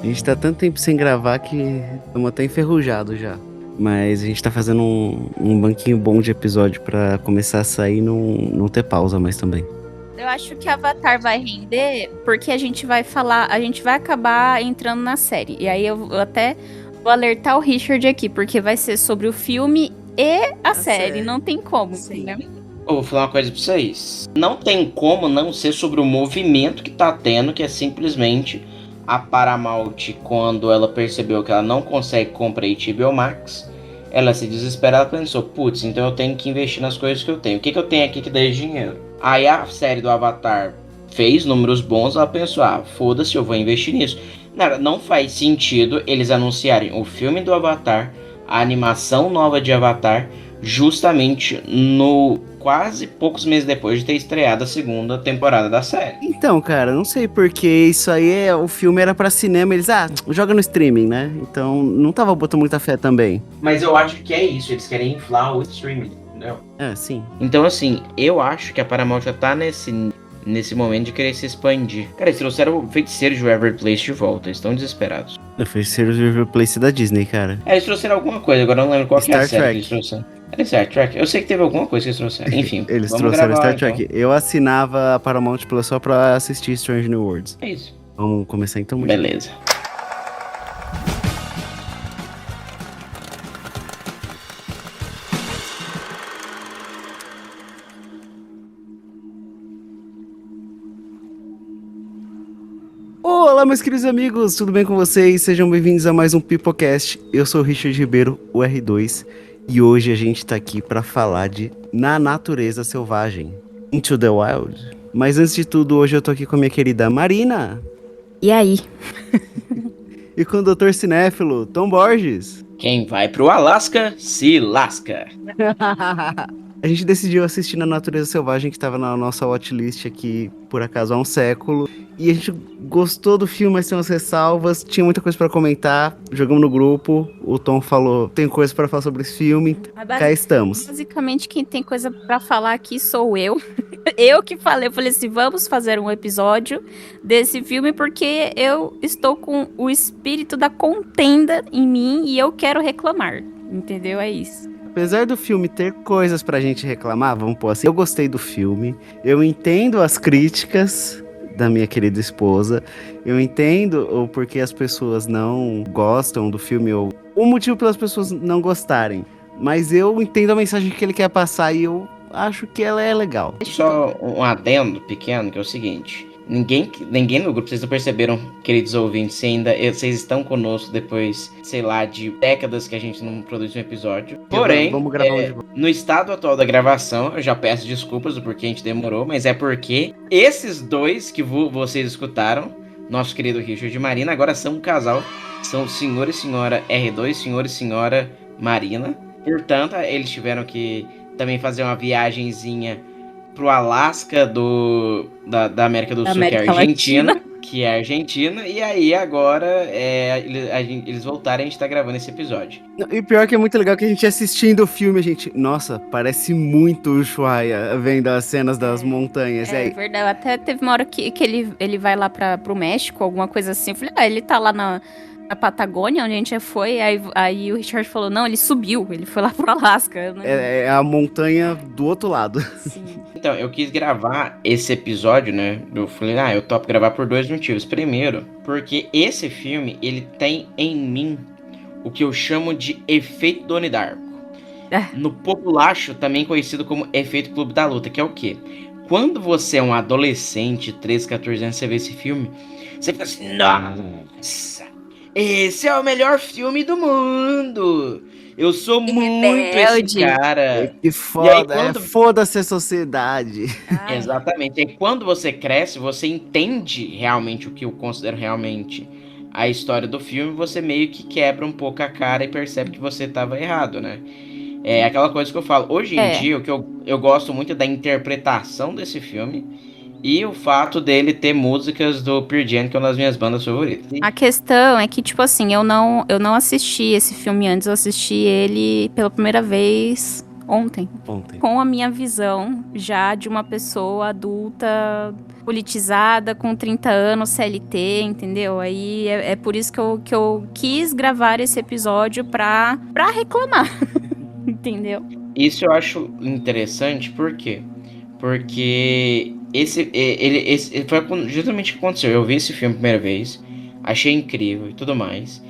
A gente tá tanto tempo sem gravar que estamos até enferrujado já. Mas a gente tá fazendo um banquinho bom de episódio pra começar a sair e não ter pausa mais também. Eu acho que Avatar vai render porque a gente vai falar, a gente vai acabar entrando na série. E aí eu até vou alertar o Richard aqui, porque vai ser sobre o filme e a série. Não tem como, entendeu? Eu vou falar uma coisa pra vocês. Não tem como não ser sobre o movimento que tá tendo, que é simplesmente a Paramount, quando ela percebeu que ela não consegue comprar HBO Max, ela se desespera, ela pensou, putz, então eu tenho que investir nas coisas que eu tenho. O que eu tenho aqui que dá dinheiro? Aí a série do Avatar fez números bons, ela pensou, foda-se, eu vou investir nisso. Não faz sentido eles anunciarem o filme do Avatar, a animação nova de Avatar, justamente no quase poucos meses depois de ter estreado a segunda temporada da série. Então, cara, não sei porque isso aí o filme era pra cinema, eles, joga no streaming, né? Então, não tava botando muita fé também. Mas eu acho que é isso, eles querem inflar o streaming, entendeu? Sim. Então, assim, eu acho que a Paramount já tá nesse momento de querer se expandir. Cara, eles trouxeram o Feiticeiro de Waverly Place de volta, eles estão desesperados. O Feiticeiro de Waverly Place da Disney, cara. Eles trouxeram alguma coisa, agora eu não lembro qual que é a série Trek. que eles trouxeram. É Star Trek? Eu sei que teve alguma coisa que eles trouxeram. Enfim, eles vamos trouxeram gravar, Star Trek. Então. Eu assinava a Paramount Plus só pra assistir Strange New Worlds. É isso. Vamos começar então. Beleza. Olá, meus queridos amigos, tudo bem com vocês? Sejam bem-vindos a mais um Pipocast. Eu sou o Richard Ribeiro, o R2, e hoje a gente tá aqui pra falar de Na Natureza Selvagem, Into the Wild. Mas antes de tudo, hoje eu tô aqui com a minha querida Marina. E aí? E com o Dr. Cinéfilo, Tom Borges. Quem vai pro Alasca, se lasca. A gente decidiu assistir Na Natureza Selvagem, que estava na nossa watchlist aqui, por acaso, há um século. E a gente gostou do filme, mas tem umas ressalvas. Tinha muita coisa pra comentar. Jogamos no grupo. O Tom falou, tem coisa pra falar sobre esse filme. Cá estamos. Basicamente, quem tem coisa pra falar aqui sou eu. Eu que falei assim, vamos fazer um episódio desse filme, porque eu estou com o espírito da contenda em mim e eu quero reclamar. Entendeu? É isso. Apesar do filme ter coisas pra gente reclamar, vamos pôr assim, eu gostei do filme, eu entendo as críticas da minha querida esposa, eu entendo o porquê as pessoas não gostam do filme, ou o motivo pelas pessoas não gostarem, mas eu entendo a mensagem que ele quer passar e eu acho que ela é legal. Só um adendo pequeno, que é o seguinte... Ninguém no grupo, vocês não perceberam, queridos ouvintes, se ainda vocês estão conosco depois, sei lá, de décadas que a gente não produz um episódio. Porém, vamos gravar no estado atual da gravação, eu já peço desculpas do porquê a gente demorou, mas é porque esses dois que vocês escutaram, nosso querido Richard e Marina, agora são um casal, são senhor e senhora R2, senhor e senhora Marina. Portanto, eles tiveram que também fazer uma viagenzinha pro Alasca da América do Sul, América que é Argentina. Latina. Que é Argentina. E aí agora eles voltarem, a gente tá gravando esse episódio. E pior que é muito legal que a gente assistindo o filme, a gente... Nossa, parece muito o Ushuaia vendo as cenas das montanhas. É verdade, até teve uma hora que ele vai lá pro México, alguma coisa assim. Eu falei, ele tá lá na Patagônia, onde a gente já foi. Aí o Richard falou, não, ele subiu, ele foi lá pro Alasca. É a montanha do outro lado. Sim. Então, eu quis gravar esse episódio, né? Eu falei, eu topo gravar por dois motivos. Primeiro, porque esse filme, ele tem em mim o que eu chamo de efeito Donnie Darko. No populacho, também conhecido como efeito Clube da Luta, que é o quê? Quando você é um adolescente, 13, 14 anos, você vê esse filme, você fica assim, nossa, esse é o melhor filme do mundo. Eu sou muito esse cara. Que foda, foda-se a sociedade. Exatamente. E quando você cresce, você entende realmente o que eu considero realmente a história do filme, você meio que quebra um pouco a cara e percebe que você estava errado, né? É aquela coisa que eu falo. Hoje em dia, o que eu gosto muito é da interpretação desse filme e o fato dele ter músicas do Pearl Jam, que é uma das minhas bandas favoritas. A questão é que, tipo assim, eu não assisti esse filme antes, eu assisti ele pela primeira vez ontem. Ontem. Com a minha visão já de uma pessoa adulta, politizada, com 30 anos, CLT, entendeu? Aí é por isso que eu quis gravar esse episódio pra reclamar, entendeu? Isso eu acho interessante, por quê? Porque esse foi justamente o que aconteceu. Eu vi esse filme a primeira vez, achei incrível e tudo mais.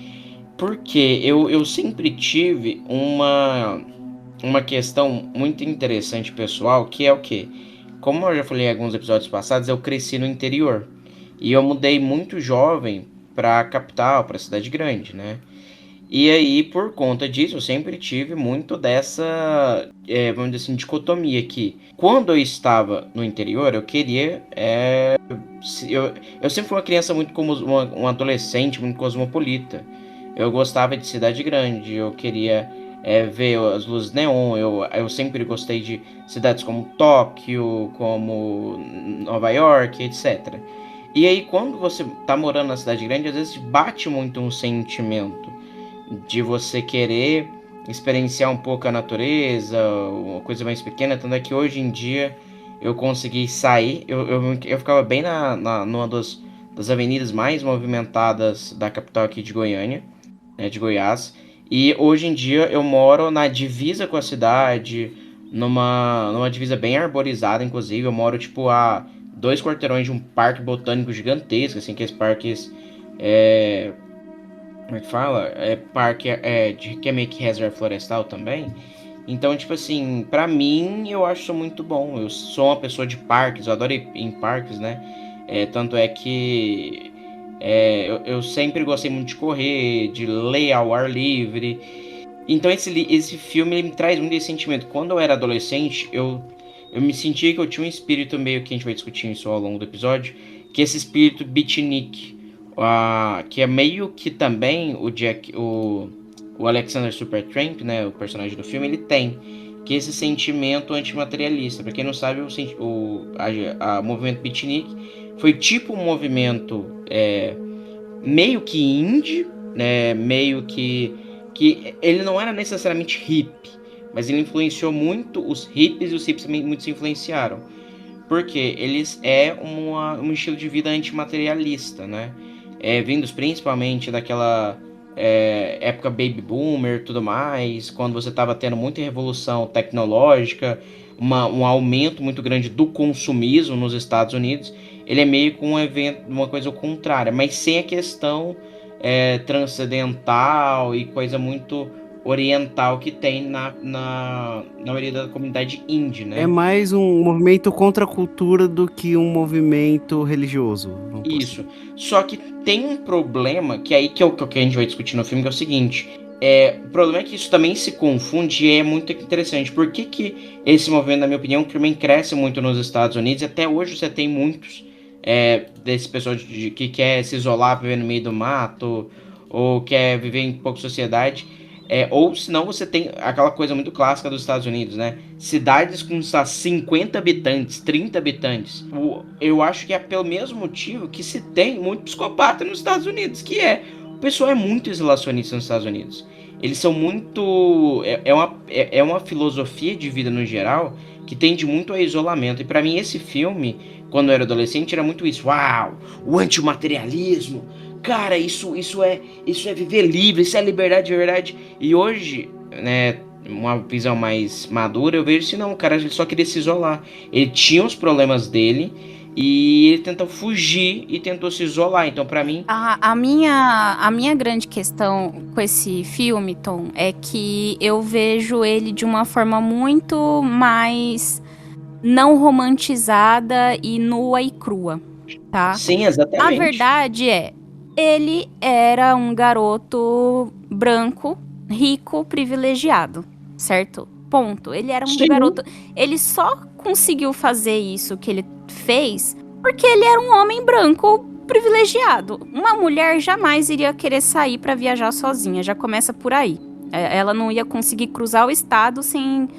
Porque eu sempre tive uma questão muito interessante pessoal, que é o quê? Como eu já falei em alguns episódios passados, eu cresci no interior. E eu mudei muito jovem pra capital, pra cidade grande, né? E aí, por conta disso, eu sempre tive muito dessa, vamos dizer assim, dicotomia que quando eu estava no interior, eu queria. Eu sempre fui uma criança muito como um adolescente, muito cosmopolita. Eu gostava de cidade grande, eu queria ver as luzes neon, eu sempre gostei de cidades como Tóquio, como Nova York, etc. E aí, quando você tá morando na cidade grande, às vezes bate muito um sentimento de você querer experienciar um pouco a natureza, uma coisa mais pequena, tanto é que hoje em dia eu consegui sair, eu ficava bem numa das avenidas mais movimentadas da capital aqui de Goiânia, né, de Goiás, e hoje em dia eu moro na divisa com a cidade, numa divisa bem arborizada, inclusive, eu moro tipo a 2 quarteirões de um parque botânico gigantesco, assim, que esses parques como é que fala? Parque que é meio que reserva florestal também. Então, tipo assim, pra mim, eu acho isso muito bom. Eu sou uma pessoa de parques, eu adoro ir em parques, né? Tanto é que eu sempre gostei muito de correr, de ler ao ar livre. Então, esse filme ele me traz muito esse sentimento. Quando eu era adolescente, eu me sentia que eu tinha um espírito meio que a gente vai discutir isso ao longo do episódio, que é esse espírito beatnik. Que é meio que também o Alexander Supertramp, né, o personagem do filme, ele tem que esse sentimento antimaterialista. Para quem não sabe, o movimento beatnik foi tipo um movimento meio que indie, né, meio que ele não era necessariamente hippie, mas ele influenciou muito os hippies, e os hippies também muito se influenciaram, porque eles um estilo de vida antimaterialista, né? Vindos principalmente daquela época baby boomer e tudo mais, quando você estava tendo muita revolução tecnológica, um aumento muito grande do consumismo nos Estados Unidos. Ele é meio que uma coisa ao contrário, mas sem a questão transcendental e coisa muito oriental que tem na maioria da comunidade indie, né? É mais um movimento contra a cultura do que um movimento religioso. Isso. Só que tem um problema, que aí que é o que a gente vai discutir no filme, que é o seguinte. O problema é que isso também se confunde e é muito interessante. Por que esse movimento, na minha opinião, também cresce muito nos Estados Unidos? E até hoje você tem muitos desses pessoas que quer se isolar, viver no meio do mato, ou quer viver em pouca sociedade. Ou senão você tem aquela coisa muito clássica dos Estados Unidos, né? Cidades com 50 habitantes, 30 habitantes. Eu acho que é pelo mesmo motivo que se tem muito psicopata nos Estados Unidos, o pessoal é muito isolacionista nos Estados Unidos. Eles são muito... É uma filosofia de vida no geral que tende muito ao isolamento. E pra mim esse filme, quando eu era adolescente, era muito isso. Uau! O antimaterialismo! Cara, isso é viver livre, isso é liberdade de verdade. E hoje, né, uma visão mais madura, eu vejo assim, não, o cara ele só queria se isolar. Ele tinha os problemas dele e ele tentou fugir e tentou se isolar. Então, pra mim... A minha grande questão com esse filme, Tom, é que eu vejo ele de uma forma muito mais não romantizada e nua e crua, tá? Sim, exatamente. A verdade ele era um garoto branco, rico, privilegiado, certo? Ponto. Ele era um garoto... Ele só conseguiu fazer isso que ele fez porque ele era um homem branco privilegiado. Uma mulher jamais iria querer sair pra viajar sozinha, já começa por aí. Ela não ia conseguir cruzar o estado sem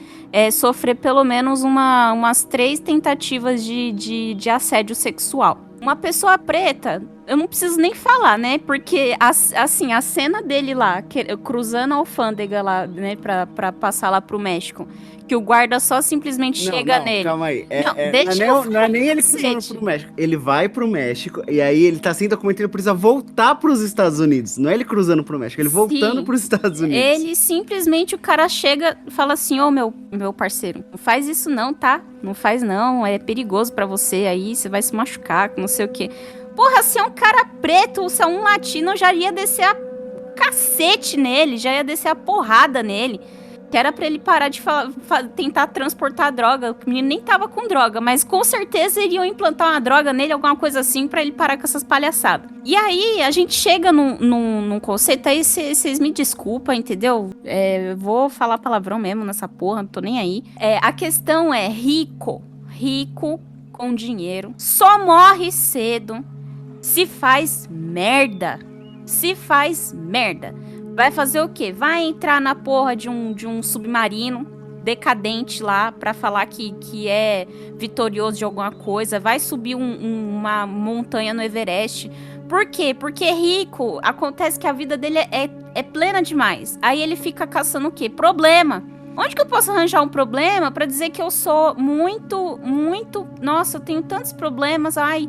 sofrer pelo menos umas 3 tentativas de assédio sexual. Uma pessoa preta eu não preciso nem falar, né? Porque, assim, a cena dele lá, cruzando a alfândega lá, né, pra passar lá pro México, que o guarda só simplesmente chega nele. Calma aí. Não Não é nem ele cruzando pro México. Ele vai pro México e aí ele tá sem documento, ele precisa voltar pros Estados Unidos. Não é ele cruzando pro México, ele voltando pros Estados Unidos. Ele simplesmente, o cara chega e fala assim, ô meu parceiro, não faz isso não, tá? Não faz não, é perigoso pra você aí, você vai se machucar, não sei o quê. Porra, se é um cara preto, se é um latino, já ia descer a cacete nele, já ia descer a porrada nele. Que era pra ele parar de tentar transportar droga. O menino nem tava com droga, mas com certeza iriam implantar uma droga nele, alguma coisa assim, pra ele parar com essas palhaçadas. E aí, a gente chega num conceito, aí vocês me desculpam, entendeu? Vou falar palavrão mesmo nessa porra, não tô nem aí. A questão é rico com dinheiro, só morre cedo, se faz merda. Vai fazer o quê? Vai entrar na porra de um submarino decadente lá pra falar que é vitorioso de alguma coisa. Vai subir uma montanha no Everest. Por quê? Porque rico, acontece que a vida dele é plena demais. Aí ele fica caçando o quê? Problema. Onde que eu posso arranjar um problema pra dizer que eu sou muito... Nossa, eu tenho tantos problemas. Ai,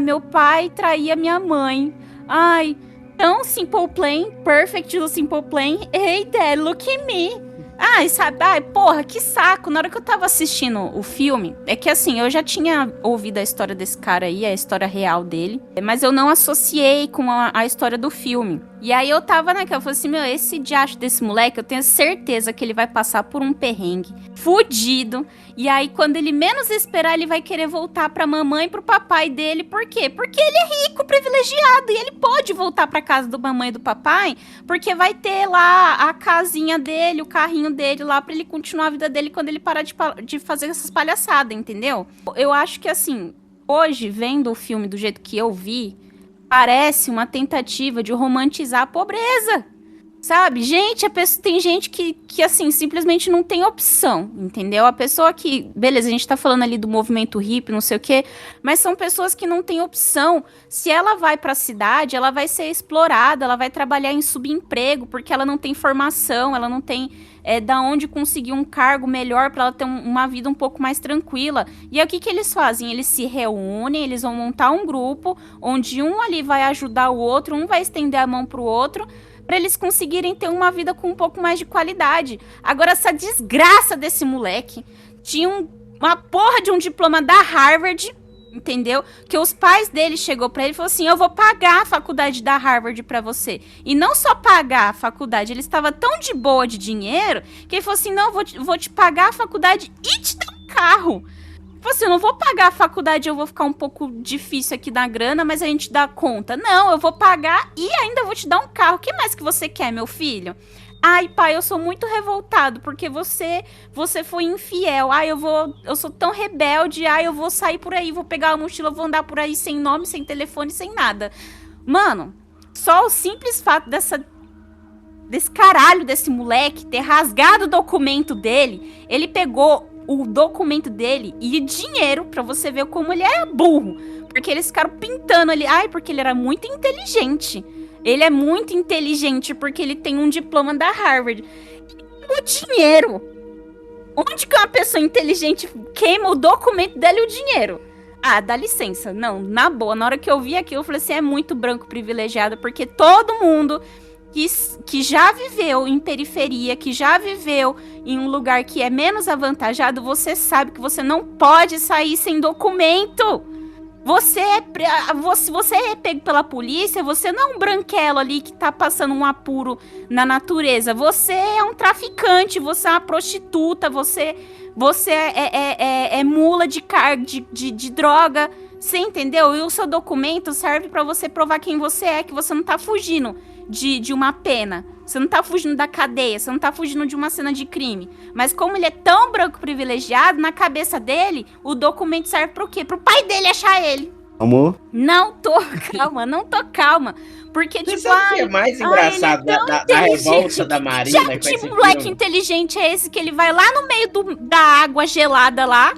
meu pai traía minha mãe. Ai... Então, Simple Plan, Perfect do Simple Plan. Hey, Dad, look at me. Ai, sabe? Ai, porra, que saco. Na hora que eu tava assistindo o filme, é que assim, eu já tinha ouvido a história desse cara aí, a história real dele, mas eu não associei com a história do filme. E aí eu tava naquela, eu falei assim, meu, esse diacho desse moleque, eu tenho certeza que ele vai passar por um perrengue fudido. E aí, quando ele menos esperar, ele vai querer voltar pra mamãe e pro papai dele. Por quê? Porque ele é rico, privilegiado. E ele pode voltar pra casa do mamãe e do papai, porque vai ter lá a casinha dele, o carrinho dele lá, pra ele continuar a vida dele quando ele parar de fazer essas palhaçadas, entendeu? Eu acho que, assim, hoje, vendo o filme do jeito que eu vi, parece uma tentativa de romantizar a pobreza. Sabe? Gente, tem gente que, assim, simplesmente não tem opção, entendeu? A pessoa que... Beleza, a gente tá falando ali do movimento hippie, não sei o quê, mas são pessoas que não têm opção. Se ela vai pra cidade, ela vai ser explorada, ela vai trabalhar em subemprego, porque ela não tem formação, ela não tem da onde conseguir um cargo melhor pra ela ter uma vida um pouco mais tranquila. E aí, o que eles fazem? Eles se reúnem, eles vão montar um grupo, onde um ali vai ajudar o outro, um vai estender a mão pro outro, pra eles conseguirem ter uma vida com um pouco mais de qualidade. Agora, essa desgraça desse moleque tinha uma porra de um diploma da Harvard, entendeu? Que os pais dele chegou pra ele e falou assim, eu vou pagar a faculdade da Harvard pra você. E não só pagar a faculdade, ele estava tão de boa de dinheiro, que ele falou assim, não, vou te pagar a faculdade e te dar um carro. Tipo assim, eu não vou pagar a faculdade, eu vou ficar um pouco difícil aqui na grana, mas a gente dá conta. Não, eu vou pagar e ainda vou te dar um carro. O que mais que você quer, meu filho? Ai, pai, eu sou muito revoltado porque você foi infiel. Ai, eu sou tão rebelde. Ai, eu vou sair por aí, vou pegar a mochila, vou andar por aí sem nome, sem telefone, sem nada. Mano, só o simples fato desse caralho desse moleque ter rasgado o documento dele, ele pegou o documento dele e dinheiro pra você ver como ele é burro. Porque eles ficaram pintando ali. Ai, porque ele era muito inteligente. Ele é muito inteligente porque ele tem um diploma da Harvard. O dinheiro. Onde que uma pessoa inteligente queima o documento dela e o dinheiro? Ah, dá licença. Não, na boa. Na hora que eu vi aquilo, eu falei assim, é muito branco privilegiado. Porque todo mundo que já viveu em periferia, que já viveu em um lugar que é menos avantajado, você sabe que você não pode sair sem documento. Se você é pego pela polícia, você não é um branquelo ali que tá passando um apuro na natureza. Você é um traficante, você é uma prostituta, você é mula de droga. Você entendeu? E o seu documento serve pra você provar quem você é, que você não tá fugindo de uma pena. Você não tá fugindo da cadeia, você não tá fugindo de uma cena de crime. Mas como ele é tão branco privilegiado, na cabeça dele, o documento serve pro quê? Pro pai dele achar ele. Amor? Não tô calma. Porque, Você tipo, sabe o que é mais engraçado da revolta da Marina com esse moleque filme? inteligente é esse que ele vai lá no meio da água gelada lá,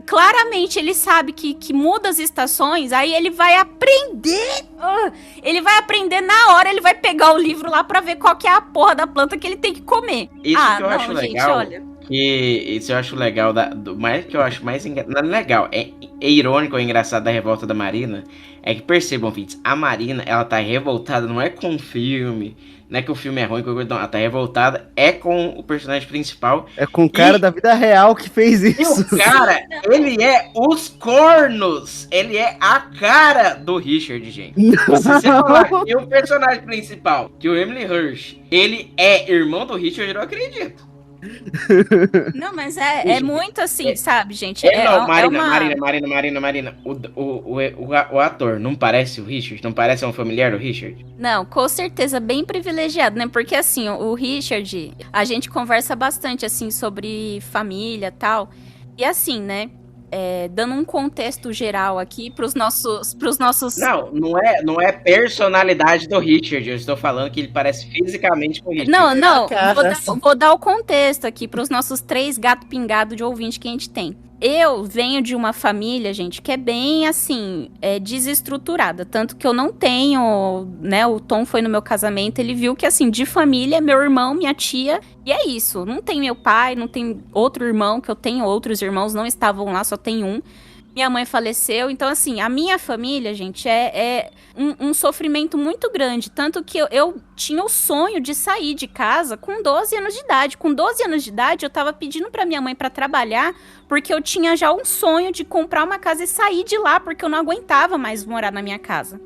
Claramente ele sabe que muda as estações, aí ele vai aprender. Ele vai aprender na hora, ele vai pegar o livro lá pra ver qual que é a porra da planta que ele tem que comer. Isso que eu acho legal. Isso eu acho legal, mais que eu acho mais não é legal, é irônico ou engraçado da revolta da Marina, é que percebam, filhos, a Marina, ela tá revoltada, não é com o filme, não é que o filme é ruim, não, ela tá revoltada, é com o personagem principal. É com o cara da vida real que fez isso. E o cara, ele é os cornos, ele é a cara do Richard, gente. Se você falar que o personagem principal, que o Emily Hirsch, ele é irmão do Richard, eu não acredito. Não, mas é muito assim, sabe, gente? Marina. O ator não parece o Richard? Não parece um familiar do Richard? Não, com certeza bem privilegiado, né? Porque assim, o Richard, a gente conversa bastante assim sobre família e tal. E assim, né? Dando um contexto geral aqui pros nossos... Não é personalidade do Richard. Eu estou falando que ele parece fisicamente com o Richard. Não. Vou dar o contexto aqui pros nossos 3 gato pingado de ouvinte que a gente tem. Eu venho de uma família, gente, que é bem, assim, desestruturada. Tanto que eu não tenho, né, o Tom foi no meu casamento, ele viu que, assim, de família, meu irmão, minha tia, e é isso. Não tem meu pai, não tem outro irmão, que eu tenho outros irmãos, não estavam lá, só tem um. Minha mãe faleceu, então, assim, a minha família, gente, é um sofrimento muito grande. Tanto que eu tinha o sonho de sair de casa com 12 anos de idade. Com 12 anos de idade, eu tava pedindo pra minha mãe pra trabalhar, porque eu tinha já um sonho de comprar uma casa e sair de lá, porque eu não aguentava mais morar na minha casa.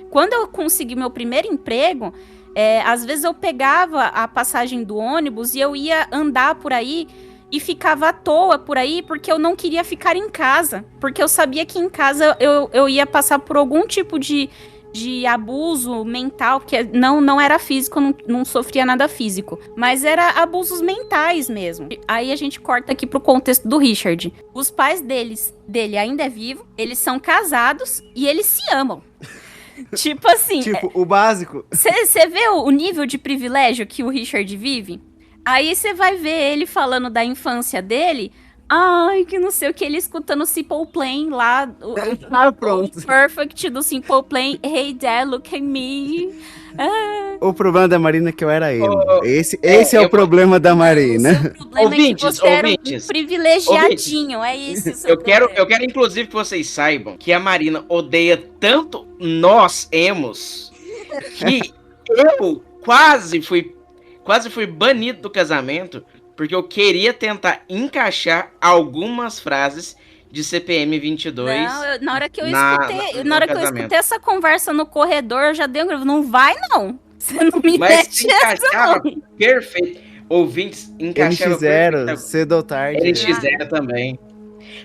Quando eu consegui meu primeiro emprego, às vezes eu pegava a passagem do ônibus e eu ia andar por aí e ficava à toa por aí, porque eu não queria ficar em casa. Porque eu sabia que em casa eu ia passar por algum tipo de abuso mental, porque não era físico, eu não sofria nada físico. Mas era abusos mentais mesmo. Aí a gente corta aqui pro contexto do Richard. Os pais dele ainda é vivo, eles são casados e eles se amam. Tipo assim... o básico. Você vê o nível de privilégio que o Richard vive? Aí você vai ver ele falando da infância dele. Ai, que não sei o que, ele escutando o Simple Plan lá. Pronto. O Perfect do Simple Plan. Hey, Dad, look at me. O problema da Marina é que eu era emo. Esse é o problema da Marina. O problema é que você era um privilegiadinho. É isso. Eu quero, inclusive, que vocês saibam que a Marina odeia tanto nós, emos, que eu quase fui banido do casamento, porque eu queria tentar encaixar algumas frases de CPM 22. Não, na hora que eu escutei essa conversa no corredor, eu já dei um grito. Não vai, não. Você não me mete essa, não. Perfeito. Ouvintes, encaixaram NX0, cedo ou tarde. NX0 também.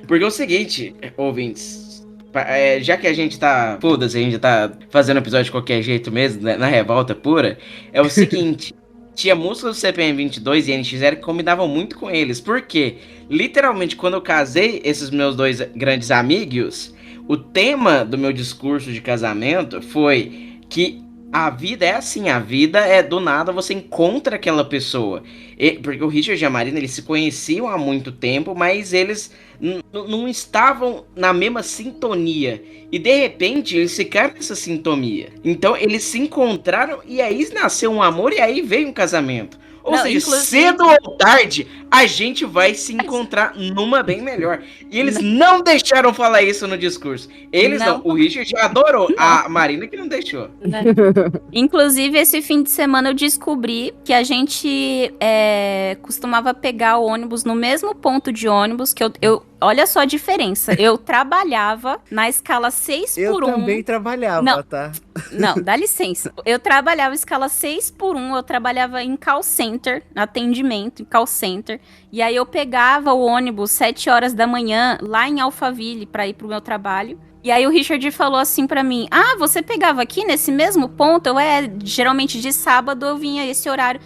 Porque é o seguinte, ouvintes, já que a gente tá... Foda-se, a gente tá fazendo episódio de qualquer jeito mesmo, né, na revolta pura, é o seguinte... Tinha músicas do CPM 22 e NX0 que combinavam muito com eles. Porque, literalmente, quando eu casei esses meus 2 grandes amigos, o tema do meu discurso de casamento foi que a vida é assim, a vida é do nada, você encontra aquela pessoa. Porque o Richard e a Marina, eles se conheciam há muito tempo, mas eles não estavam na mesma sintonia. E de repente, eles ficaram nessa sintonia. Então, eles se encontraram e aí nasceu um amor e aí veio um casamento. Ou seja, cedo ou tarde, a gente vai se encontrar numa bem melhor. E eles não deixaram falar isso no discurso. Eles não. O Richard já adorou. A Marina que não deixou. Inclusive, esse fim de semana eu descobri que a gente costumava pegar o ônibus no mesmo ponto de ônibus que eu olha só a diferença. Eu trabalhava na escala 6 por 1. Eu também trabalhava, tá? Não, dá licença. Eu trabalhava escala 6 por 1. Eu trabalhava em call center, atendimento em call center. E aí eu pegava o ônibus 7 horas da manhã lá em Alphaville pra ir pro meu trabalho. E aí o Richard falou assim pra mim: ah, você pegava aqui nesse mesmo ponto? Geralmente de sábado eu vinha esse horário.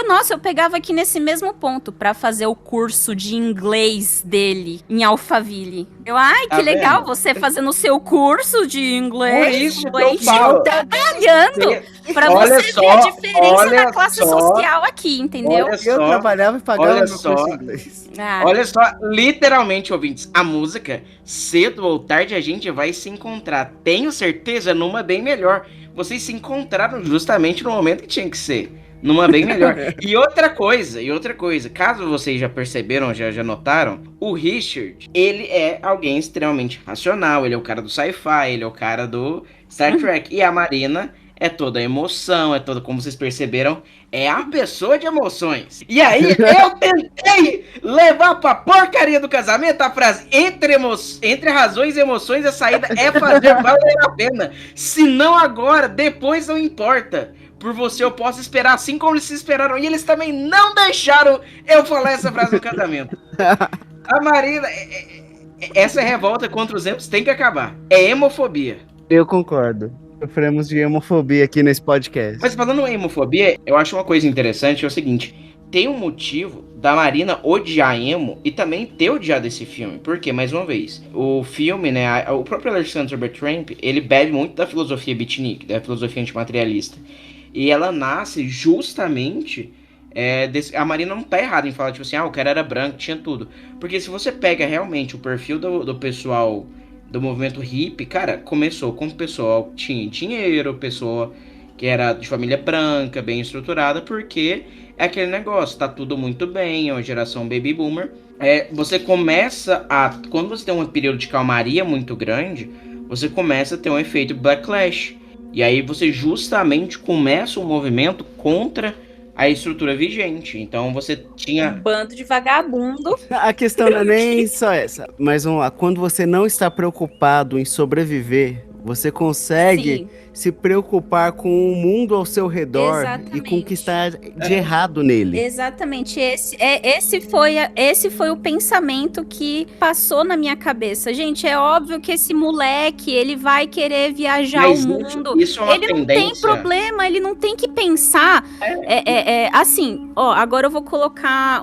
Nossa, eu pegava aqui nesse mesmo ponto pra fazer o curso de inglês dele em Alphaville. Ai, que legal, você fazendo o seu curso de inglês. Trabalhando. Pra você ver a diferença da classe social aqui, entendeu? Eu trabalhava e pagava meu curso Olha só, literalmente, ouvintes, a música, cedo ou tarde a gente vai se encontrar. Tenho certeza, numa bem melhor. Vocês se encontraram justamente no momento que tinha que ser. Numa bem melhor. E outra coisa, caso vocês já perceberam, já notaram, o Richard, ele é alguém extremamente racional, ele é o cara do sci-fi, ele é o cara do Star Trek. E a Marina é toda emoção, é toda, como vocês perceberam, é a pessoa de emoções. E aí, eu tentei levar pra porcaria do casamento a frase, entre razões e emoções, a saída é fazer valer a pena. Se não agora, depois não importa. Por você eu posso esperar assim como eles se esperaram. E eles também não deixaram eu falar essa frase no casamento. A Marina, essa revolta contra os emos tem que acabar. É hemofobia. Eu concordo. Sofremos de hemofobia aqui nesse podcast. Mas falando em hemofobia, eu acho uma coisa interessante, é o seguinte. Tem um motivo da Marina odiar emo e também ter odiado esse filme. Por quê? Mais uma vez, o filme, né, o próprio Alexander Bertrand, ele bebe muito da filosofia beatnik, da filosofia antimaterialista. E ela nasce justamente... a Marina não tá errada em falar, tipo assim, o cara era branco, tinha tudo. Porque se você pega realmente o perfil do pessoal do movimento hippie, cara, começou com o pessoal que tinha dinheiro, pessoa que era de família branca, bem estruturada, porque é aquele negócio, tá tudo muito bem, é uma geração baby boomer. Você começa quando você tem um período de calmaria muito grande, você começa a ter um efeito backlash. E aí você justamente começa um movimento contra a estrutura vigente. Então você tinha... Um bando de vagabundo. A questão não é nem só essa. Mas vamos lá, quando você não está preocupado em sobreviver, você consegue se preocupar com o mundo ao seu redor. Exatamente. E com o que está de errado nele. Exatamente. Esse foi o pensamento que passou na minha cabeça. Gente, é óbvio que esse moleque, ele vai querer viajar o mundo. Isso é uma ele tendência. Não tem problema, ele não tem que pensar. Assim, agora eu vou colocar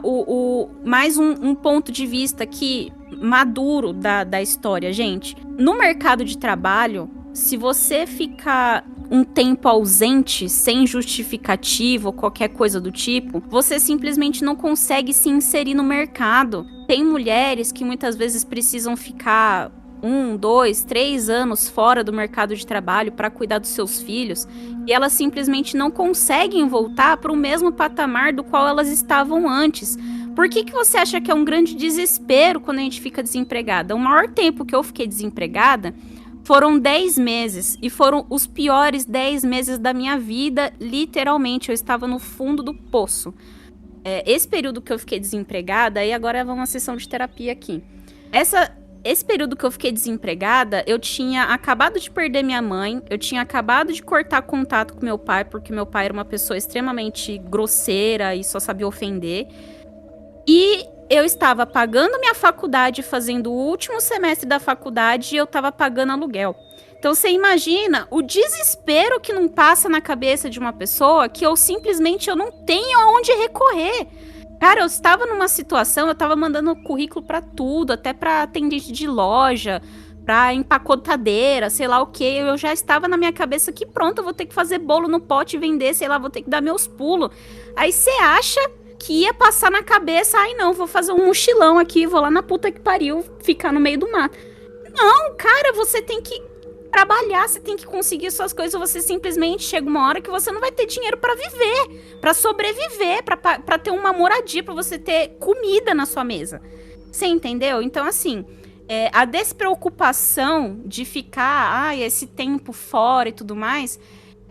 mais um ponto de vista aqui maduro da história, gente. No mercado de trabalho, se você ficar um tempo ausente, sem justificativa ou qualquer coisa do tipo, você simplesmente não consegue se inserir no mercado. Tem mulheres que muitas vezes precisam ficar 1, 2, 3 anos fora do mercado de trabalho para cuidar dos seus filhos, e elas simplesmente não conseguem voltar para o mesmo patamar do qual elas estavam antes. Por que você acha que é um grande desespero quando a gente fica desempregada? O maior tempo que eu fiquei desempregada foram 10 meses, e foram os piores 10 meses da minha vida, literalmente, eu estava no fundo do poço. Esse período que eu fiquei desempregada, e agora vamos uma sessão de terapia aqui. Esse período que eu fiquei desempregada, eu tinha acabado de perder minha mãe, eu tinha acabado de cortar contato com meu pai, porque meu pai era uma pessoa extremamente grosseira e só sabia ofender. E eu estava pagando minha faculdade, fazendo o último semestre da faculdade, e eu estava pagando aluguel. Então você imagina o desespero que não passa na cabeça de uma pessoa que eu simplesmente não tenho aonde recorrer. Cara, eu estava numa situação, eu estava mandando currículo para tudo, até para atendente de loja, para empacotadeira, sei lá o que. Eu já estava na minha cabeça que pronto, eu vou ter que fazer bolo no pote e vender, sei lá, vou ter que dar meus pulos. Aí você acha que ia passar na cabeça, não, vou fazer um mochilão aqui, vou lá na puta que pariu, ficar no meio do mato. Não, cara, você tem que trabalhar, você tem que conseguir suas coisas, você simplesmente chega uma hora que você não vai ter dinheiro pra viver, pra sobreviver, pra ter uma moradia, pra você ter comida na sua mesa. Você entendeu? Então, assim, a despreocupação de ficar, esse tempo fora e tudo mais,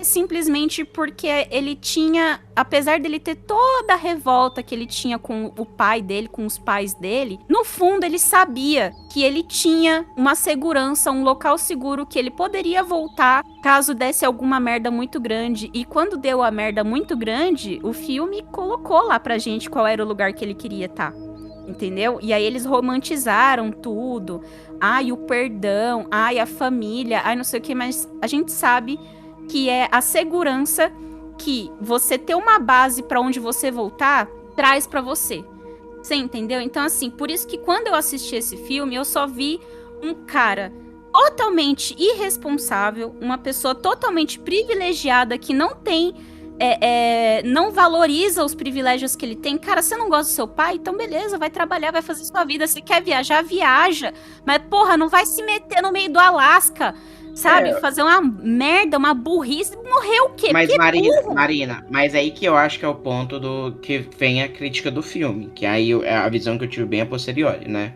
é simplesmente porque ele tinha, apesar dele ter toda a revolta que ele tinha com o pai dele, com os pais dele, no fundo ele sabia que ele tinha uma segurança, um local seguro que ele poderia voltar caso desse alguma merda muito grande. E quando deu a merda muito grande, o filme colocou lá pra gente qual era o lugar que ele queria estar. Entendeu? E aí eles romantizaram tudo. O perdão, a família, não sei o que, mas a gente sabe que é a segurança que você ter uma base pra onde você voltar traz pra você. Você entendeu? Então, assim, por isso que quando eu assisti esse filme, eu só vi um cara totalmente irresponsável, uma pessoa totalmente privilegiada que não tem não valoriza os privilégios que ele tem. Cara, você não gosta do seu pai? Então beleza, vai trabalhar, vai fazer sua vida. Se quer viajar, viaja. Mas, porra, não vai se meter no meio do Alasca, sabe? Fazer uma merda, uma burrice. Morrer o quê? Mas, Porque Marina, mas aí que eu acho que é o ponto do que vem a crítica do filme. Que aí a visão que eu tive bem a posteriori, né?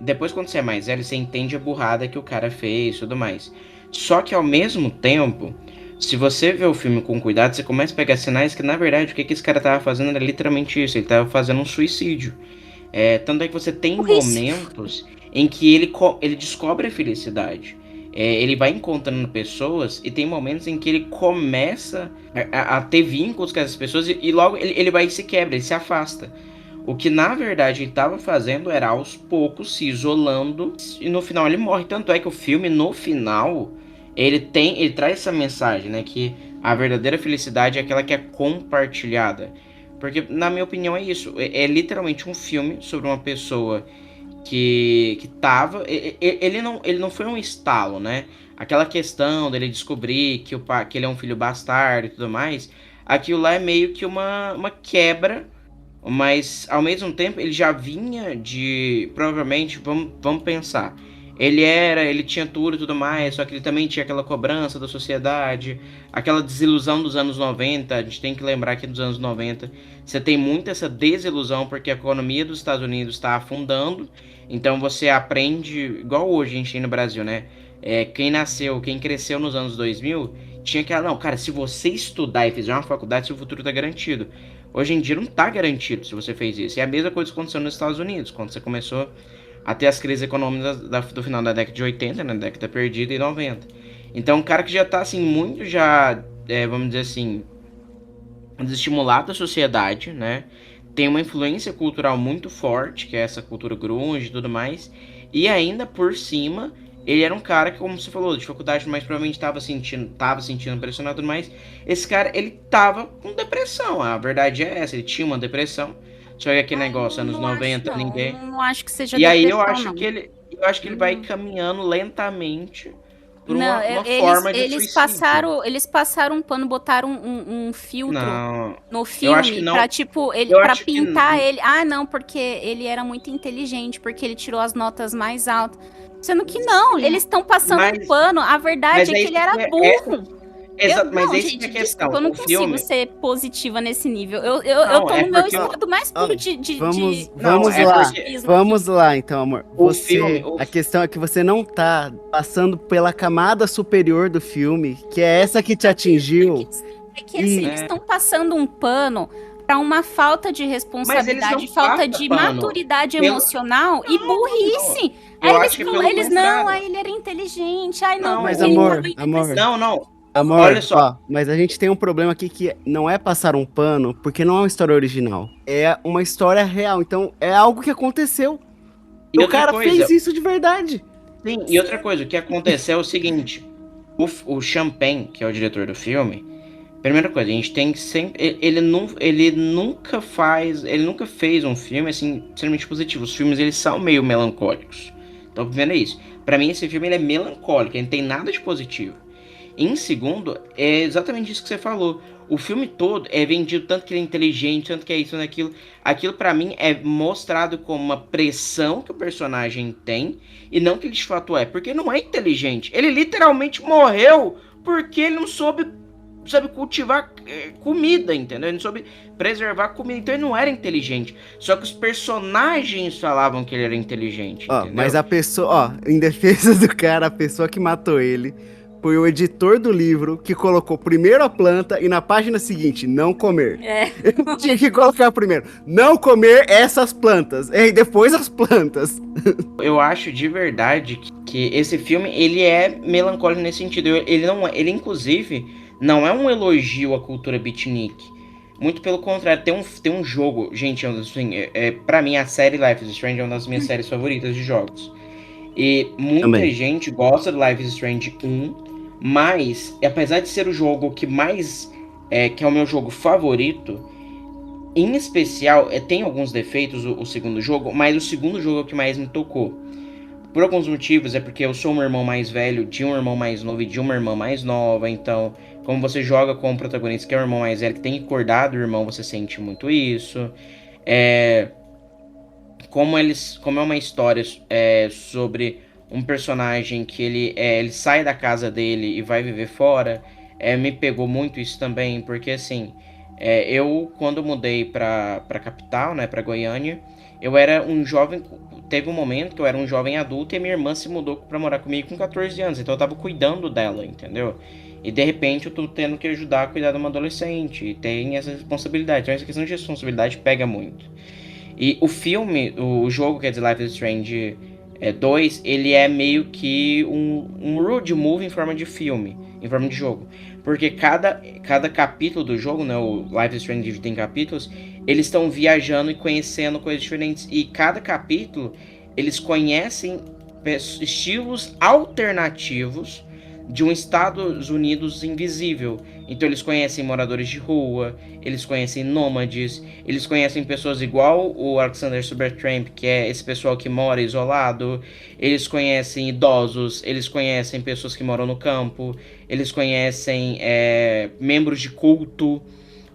Depois, quando você é mais velho, você entende a burrada que o cara fez e tudo mais. Só que, ao mesmo tempo, se você vê o filme com cuidado, você começa a pegar sinais que, na verdade, o que esse cara tava fazendo era literalmente isso. Ele tava fazendo um suicídio. Tanto é que você tem momentos em que ele descobre a felicidade. Ele vai encontrando pessoas e tem momentos em que ele começa a ter vínculos com essas pessoas e logo ele vai e se quebra, ele se afasta. O que na verdade ele estava fazendo era aos poucos se isolando e no final ele morre. Tanto é que o filme, no final, ele traz essa mensagem, né? Que a verdadeira felicidade é aquela que é compartilhada. Porque, na minha opinião, é isso. É literalmente um filme sobre uma pessoa que tava... Ele não foi um estalo, né? Aquela questão dele descobrir que ele é um filho bastardo e tudo mais, aquilo lá é meio que uma quebra, mas ao mesmo tempo ele já vinha de... Provavelmente, vamos pensar... Ele tinha tudo e tudo mais, só que ele também tinha aquela cobrança da sociedade, aquela desilusão dos anos 90, a gente tem que lembrar que nos anos 90 você tem muito essa desilusão porque a economia dos Estados Unidos está afundando, então você aprende, igual hoje a gente tem no Brasil, né? Quem cresceu nos anos 2000, tinha aquela, não, cara, se você estudar e fizer uma faculdade, seu futuro tá garantido. Hoje em dia não tá garantido se você fez isso, e a mesma coisa aconteceu nos Estados Unidos, quando você começou até as crises econômicas do final da década de 80, né, década perdida, e 90. Então, um cara que já tá, assim, muito já, vamos dizer assim, desestimulado da sociedade, né, tem uma influência cultural muito forte, que é essa cultura grunge e tudo mais, e ainda por cima, ele era um cara que, como você falou, de faculdade, mas provavelmente tava sentindo pressionado e tudo mais. Esse cara, ele tava com depressão, a verdade é essa, ele tinha uma depressão. Só que aquele negócio, anos 90, ninguém... Não acho que seja E aí depressão, eu acho que ele vai caminhando lentamente por uma forma de suicídio. Eles passaram um pano, botaram um filtro no filme eu acho que não, pra, tipo, pra pintar ele. Ah, não, porque ele era muito inteligente, porque ele tirou as notas mais altas. Sendo que não, eles estão passando um pano. A verdade é que ele era burro. Mas essa é a questão. Desculpa, eu não consigo ser positiva nesse nível. Eu tô no meu estado mais puro Vamos lá, então, amor. A questão é que você não tá passando pela camada superior do filme, que é essa que te atingiu. Assim, eles estão passando um pano pra uma falta de responsabilidade, falta de maturidade emocional e burrice. Aí ele era inteligente. Ai, não, mas amor. Amor, olha só. Mas a gente tem um problema aqui que não é passar um pano, porque não é uma história original. É uma história real. Então, é algo que aconteceu. E o cara fez isso de verdade. Sim, e outra coisa, o que aconteceu é o seguinte. O Champagne, que é o diretor do filme, primeira coisa, a gente tem que sempre... Ele nunca fez um filme, assim, extremamente positivo. Os filmes, eles são meio melancólicos. Então, primeiro é isso. Pra mim, esse filme, ele é melancólico, ele não tem nada de positivo. Em segundo, é exatamente isso que você falou. O filme todo é vendido tanto que ele é inteligente, tanto que é isso, naquilo. Aquilo pra mim é mostrado como uma pressão que o personagem tem e não que ele de fato é. Porque não é inteligente. Ele literalmente morreu porque ele não soube cultivar comida, entendeu? Ele não soube preservar comida. Então ele não era inteligente. Só que os personagens falavam que ele era inteligente. Mas a pessoa, em defesa do cara, a pessoa que matou ele foi o editor do livro que colocou primeiro a planta e na página seguinte, não comer. Eu tinha que colocar primeiro, não comer essas plantas, e depois as plantas. Eu acho de verdade que esse filme, ele é melancólico nesse sentido. Ele inclusive, não é um elogio à cultura beatnik. Muito pelo contrário, tem um jogo, gente, assim, pra mim a série Life is Strange é uma das minhas séries favoritas de jogos. E muita gente gosta do Life is Strange 1, mas, apesar de ser o jogo que mais... que é o meu jogo favorito, em especial, tem alguns defeitos o segundo jogo, mas o segundo jogo é o que mais me tocou. por alguns motivos, é porque eu sou um irmão mais velho de um irmão mais novo e de uma irmã mais nova, então, como você joga com o protagonista que é o irmão mais velho, que tem que cuidar do irmão, você sente muito isso. Como é uma história sobre um personagem que ele sai da casa dele e vai viver fora, me pegou muito isso também, porque assim, eu quando mudei pra capital, né, pra Goiânia, eu era um jovem, teve um momento que eu era um jovem adulto e minha irmã se mudou pra morar comigo com 14 anos, então eu tava cuidando dela, entendeu? E de repente eu tô tendo que ajudar a cuidar de uma adolescente, e tem essa responsabilidade, então essa questão de responsabilidade pega muito. E o filme, o jogo, quer dizer, Life is Strange 2, ele é meio que um road movie em forma de filme, em forma de jogo. Porque cada capítulo do jogo, né, o Life is Strange tem capítulos, eles estão viajando e conhecendo coisas diferentes. E cada capítulo, eles conhecem estilos alternativos de um Estados Unidos invisível. Então eles conhecem moradores de rua, eles conhecem nômades, eles conhecem pessoas igual o Alexander Supertramp, que é esse pessoal que mora isolado, eles conhecem idosos, eles conhecem pessoas que moram no campo, eles conhecem membros de culto,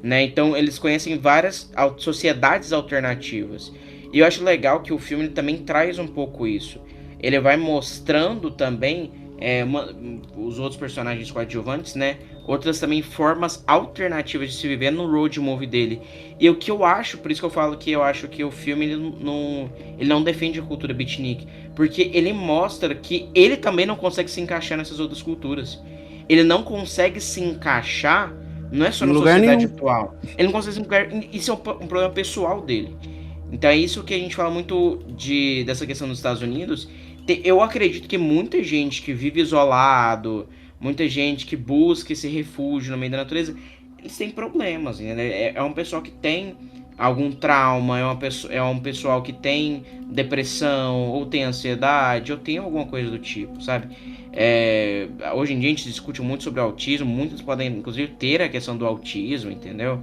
né? Então eles conhecem várias sociedades alternativas. E eu acho legal que o filme também traz um pouco isso. Ele vai mostrando também os outros personagens coadjuvantes, né? Outras também formas alternativas de se viver no road movie dele. E o que eu acho, por isso que eu falo que eu acho que o filme ele não defende a cultura beatnik, porque ele mostra que ele também não consegue se encaixar nessas outras culturas. Ele não consegue se encaixar, não é só na sociedade atual. Ele não consegue se encaixar, isso é um problema pessoal dele. Então é isso que a gente fala muito dessa questão dos Estados Unidos. Eu acredito que muita gente que vive isolado, muita gente que busca esse refúgio no meio da natureza, eles têm problemas, né? É um pessoal que tem algum trauma, é um pessoal que tem depressão, ou tem ansiedade, ou tem alguma coisa do tipo, sabe? Hoje em dia a gente discute muito sobre autismo, muitos podem inclusive ter a questão do autismo, entendeu?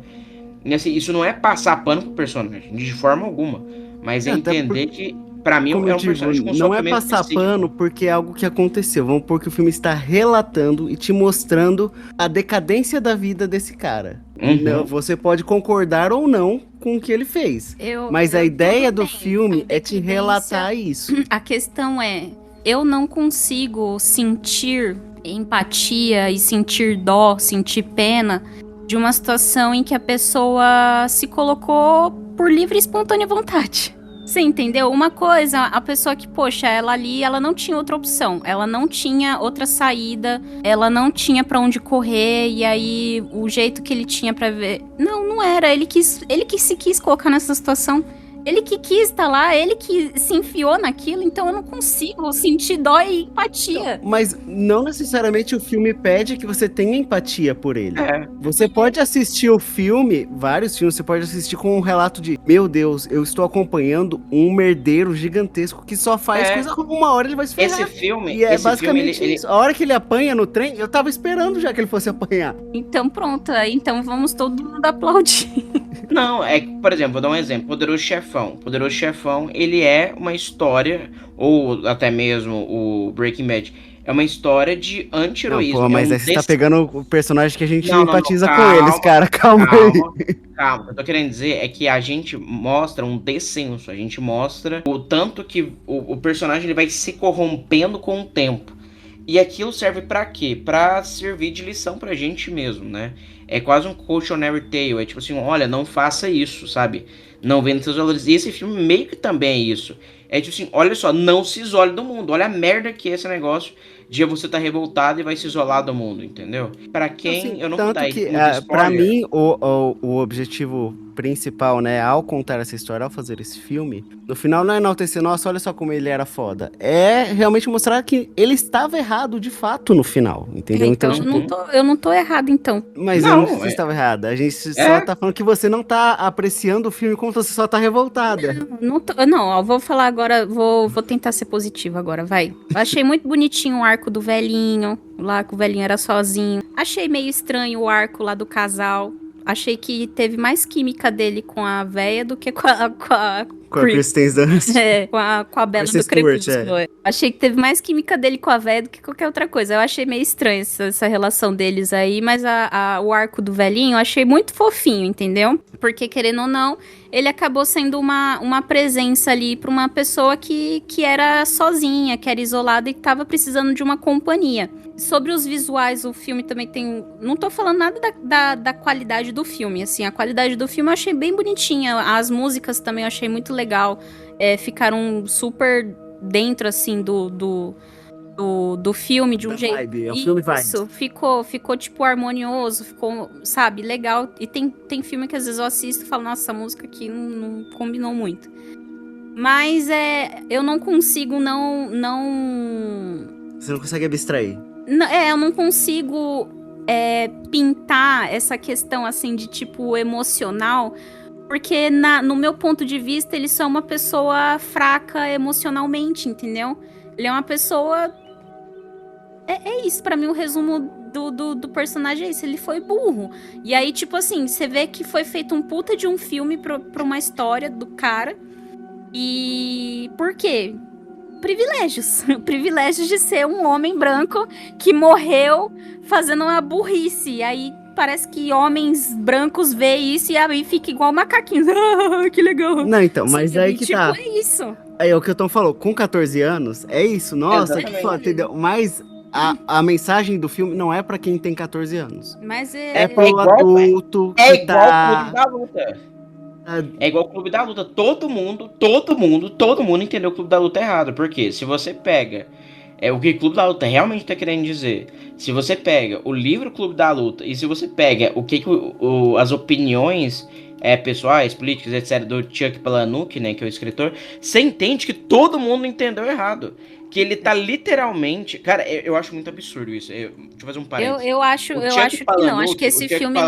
E, assim, isso não é passar pano pro personagem, de forma alguma, mas entender que pra mim como é um personagem com não é sofrimento passar específico. pano porque é algo que aconteceu. Vamos supor que o filme está relatando e te mostrando a decadência da vida desse cara. Uhum. Você pode concordar ou não com o que ele fez. Mas a ideia do filme é te relatar isso. A questão é, eu não consigo sentir empatia e sentir dó, sentir pena de uma situação em que a pessoa se colocou por livre e espontânea vontade. Você entendeu? Uma coisa, a pessoa que, poxa, ela ali, ela não tinha outra opção, ela não tinha outra saída, ela não tinha pra onde correr, e aí o jeito que ele tinha pra ver... Não era, ele que se quis colocar nessa situação. Ele que quis estar lá, ele que se enfiou naquilo, então eu não consigo sentir dó e empatia. Mas não necessariamente o filme pede que você tenha empatia por ele. Você pode assistir o filme, vários filmes, você pode assistir com um relato de: meu Deus, eu estou acompanhando um merdeiro gigantesco que só faz coisa, uma hora ele vai se ferrar. Esse filme... E basicamente isso. A hora que ele apanha no trem, eu tava esperando já que ele fosse apanhar. Então pronto, então vamos todo mundo aplaudir. Não, por exemplo, vou dar um exemplo. Poderoso Chefão. Poderoso Chefão, ele é uma história, ou até mesmo o Breaking Bad, é uma história de anti-heroísmo. Mas aí você tá pegando o personagem que a gente empatiza com eles, cara. Calma aí. Calma, o que eu tô querendo dizer é que a gente mostra um descenso, a gente mostra o tanto que o personagem ele vai se corrompendo com o tempo. E aquilo serve pra quê? Pra servir de lição pra gente mesmo, né? É quase um cautionary tale, é tipo assim, olha, não faça isso, sabe? Não venda seus valores. E esse filme meio que também é isso. É tipo assim, olha só, não se isole do mundo. Olha a merda que é esse negócio de você tá revoltado e vai se isolar do mundo, entendeu? Pra quem, assim, eu não tanto vou dar que, muito pra spoiler. mim, o objetivo principal, né, ao contar essa história, ao fazer esse filme, no final não é enaltecer, nossa, olha só como ele era foda. É realmente mostrar que ele estava errado, de fato, no final, entendeu? Então eu não tô errado, então. Mas eu não sei se você estava errada. A gente só tá falando que você não tá apreciando o filme como você só tá revoltada. Não, vou falar agora, vou tentar ser positiva agora, vai. Achei muito bonitinho o arco do velhinho, lá que o velhinho era sozinho. Achei meio estranho o arco lá do casal. Achei que teve mais química dele com a véia do que com Com a Kristen Dunst. Com a Bela Kristen do Crepúsculo. Stewart, Achei que teve mais química dele com a véia do que qualquer outra coisa. Eu achei meio estranha essa relação deles aí, mas o arco do velhinho eu achei muito fofinho, entendeu? Porque, querendo ou não, ele acabou sendo uma presença ali pra uma pessoa que era sozinha, que era isolada e que tava precisando de uma companhia. Sobre os visuais, o filme também tem... Não tô falando nada da qualidade do filme, assim. A qualidade do filme eu achei bem bonitinha. As músicas também eu achei muito legal. Ficaram super dentro, assim, do filme, de um jeito... Vibe, é um filme vibe. Isso, ficou, tipo, harmonioso, ficou, sabe, legal. E tem filme que às vezes eu assisto e falo, nossa, essa música aqui não combinou muito. Mas eu não consigo não... Você não consegue abstrair. Eu não consigo pintar essa questão, assim, de tipo emocional, porque no meu ponto de vista ele só é uma pessoa fraca emocionalmente, entendeu? Ele é uma pessoa... É isso, pra mim o resumo do personagem é isso, ele foi burro. E aí, tipo assim, você vê que foi feito um puta de um filme pra uma história do cara. E por quê? Privilégios. Privilégios de ser um homem branco que morreu fazendo uma burrice. E aí parece que homens brancos veem isso e aí fica igual macaquinhos. Ah, que legal. Não, então, mas aí que tipo, tá. É isso. Aí é o que eu tô falando, com 14 anos, é isso, nossa, Exatamente. que foda, entendeu? Mas a mensagem do filme não é pra quem tem 14 anos. Mas É pro igual- adulto É que igual o tá... Clube da Luta. É igual o Clube da Luta. Todo mundo entendeu o Clube da Luta errado. Porque se você pega o que o Clube da Luta realmente tá querendo dizer, se você pega o livro Clube da Luta e se você pega o que as opiniões pessoais, políticas, etc., do Chuck Palahniuk, né, que é o escritor, você entende que todo mundo entendeu errado. Que ele tá literalmente... Cara, eu acho muito absurdo isso. Deixa eu fazer um parênteses. Eu acho que não. Acho que esse filme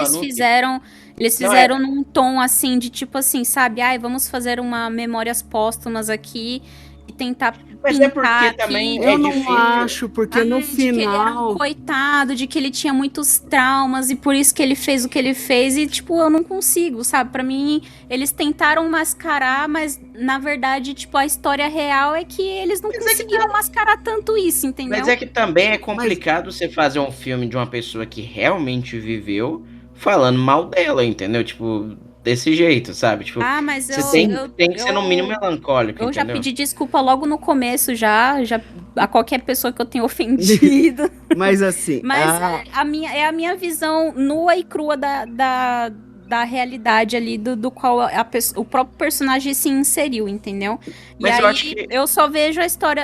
eles fizeram num tom assim, de tipo assim, sabe? Ai, vamos fazer uma memórias póstumas aqui e tentar Mas pintar é porque também Eu é não difícil. acho, porque no de que ele era um final... coitado, de que ele tinha muitos traumas e por isso que ele fez o que ele fez. E, tipo, eu não consigo, sabe? Pra mim, eles tentaram mascarar, mas na verdade, tipo, a história real é que eles não conseguiram mascarar tanto isso, entendeu? Mas é que também é complicado você fazer um filme de uma pessoa que realmente viveu falando mal dela, entendeu? Tipo, desse jeito, sabe? Tipo, mas você tem que ser no mínimo melancólico, eu entendeu? já pedi desculpa logo no começo, já a qualquer pessoa que eu tenha ofendido. Mas assim... Mas a minha visão nua e crua da realidade ali, do qual o próprio personagem se inseriu, entendeu? Mas e eu aí acho que... eu só vejo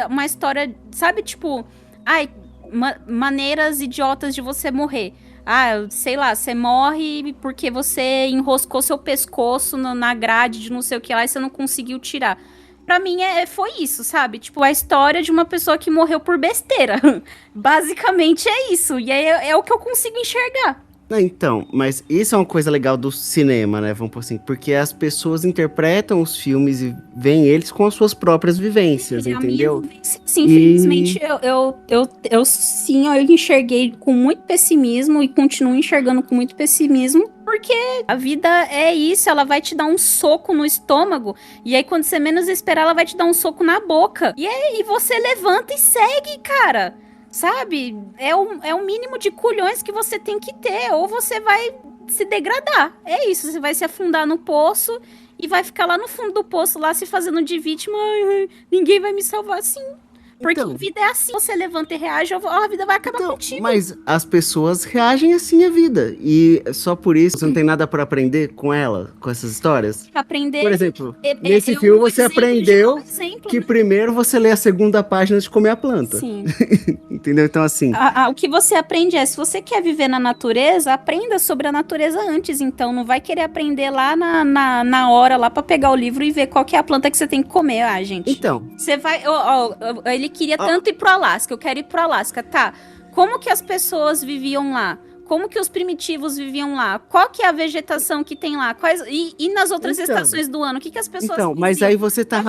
uma história, sabe, tipo... maneiras idiotas de você morrer. Sei lá, você morre porque você enroscou seu pescoço na grade de não sei o que lá e você não conseguiu tirar. Pra mim, foi isso, sabe? Tipo, a história de uma pessoa que morreu por besteira. Basicamente é isso. E é o que eu consigo enxergar. Então, mas isso é uma coisa legal do cinema, né? Vamos por assim, porque as pessoas interpretam os filmes e veem eles com as suas próprias vivências, entendeu? Sim, infelizmente, sim, eu enxerguei com muito pessimismo e continuo enxergando com muito pessimismo, porque a vida é isso, ela vai te dar um soco no estômago, e aí quando você menos esperar, ela vai te dar um soco na boca. E você levanta e segue, cara. Sabe? É o mínimo de culhões que você tem que ter. Ou você vai se degradar. É isso. Você vai se afundar no poço e vai ficar lá no fundo do poço, lá se fazendo de vítima. Ai, ninguém vai me salvar assim. Porque a vida é assim. Você levanta e reage, a vida vai acabar contigo. Mas as pessoas reagem assim à vida. E só por isso você não tem nada pra aprender com ela, com essas histórias. Aprender. Por exemplo, nesse filme você aprendeu que primeiro você lê a segunda página de comer a planta. Sim. Entendeu? Então, assim... O que você aprende se você quer viver na natureza, aprenda sobre a natureza antes. Então, não vai querer aprender lá na hora, lá pra pegar o livro e ver qual que é a planta que você tem que comer, gente. Então... Você vai... ele queria tanto ir pro Alasca, eu quero ir pro Alasca, tá? Como que as pessoas viviam lá? Como que os primitivos viviam lá? Qual que é a vegetação que tem lá? E nas outras estações do ano? O que as pessoas viviam? Mas aí você tá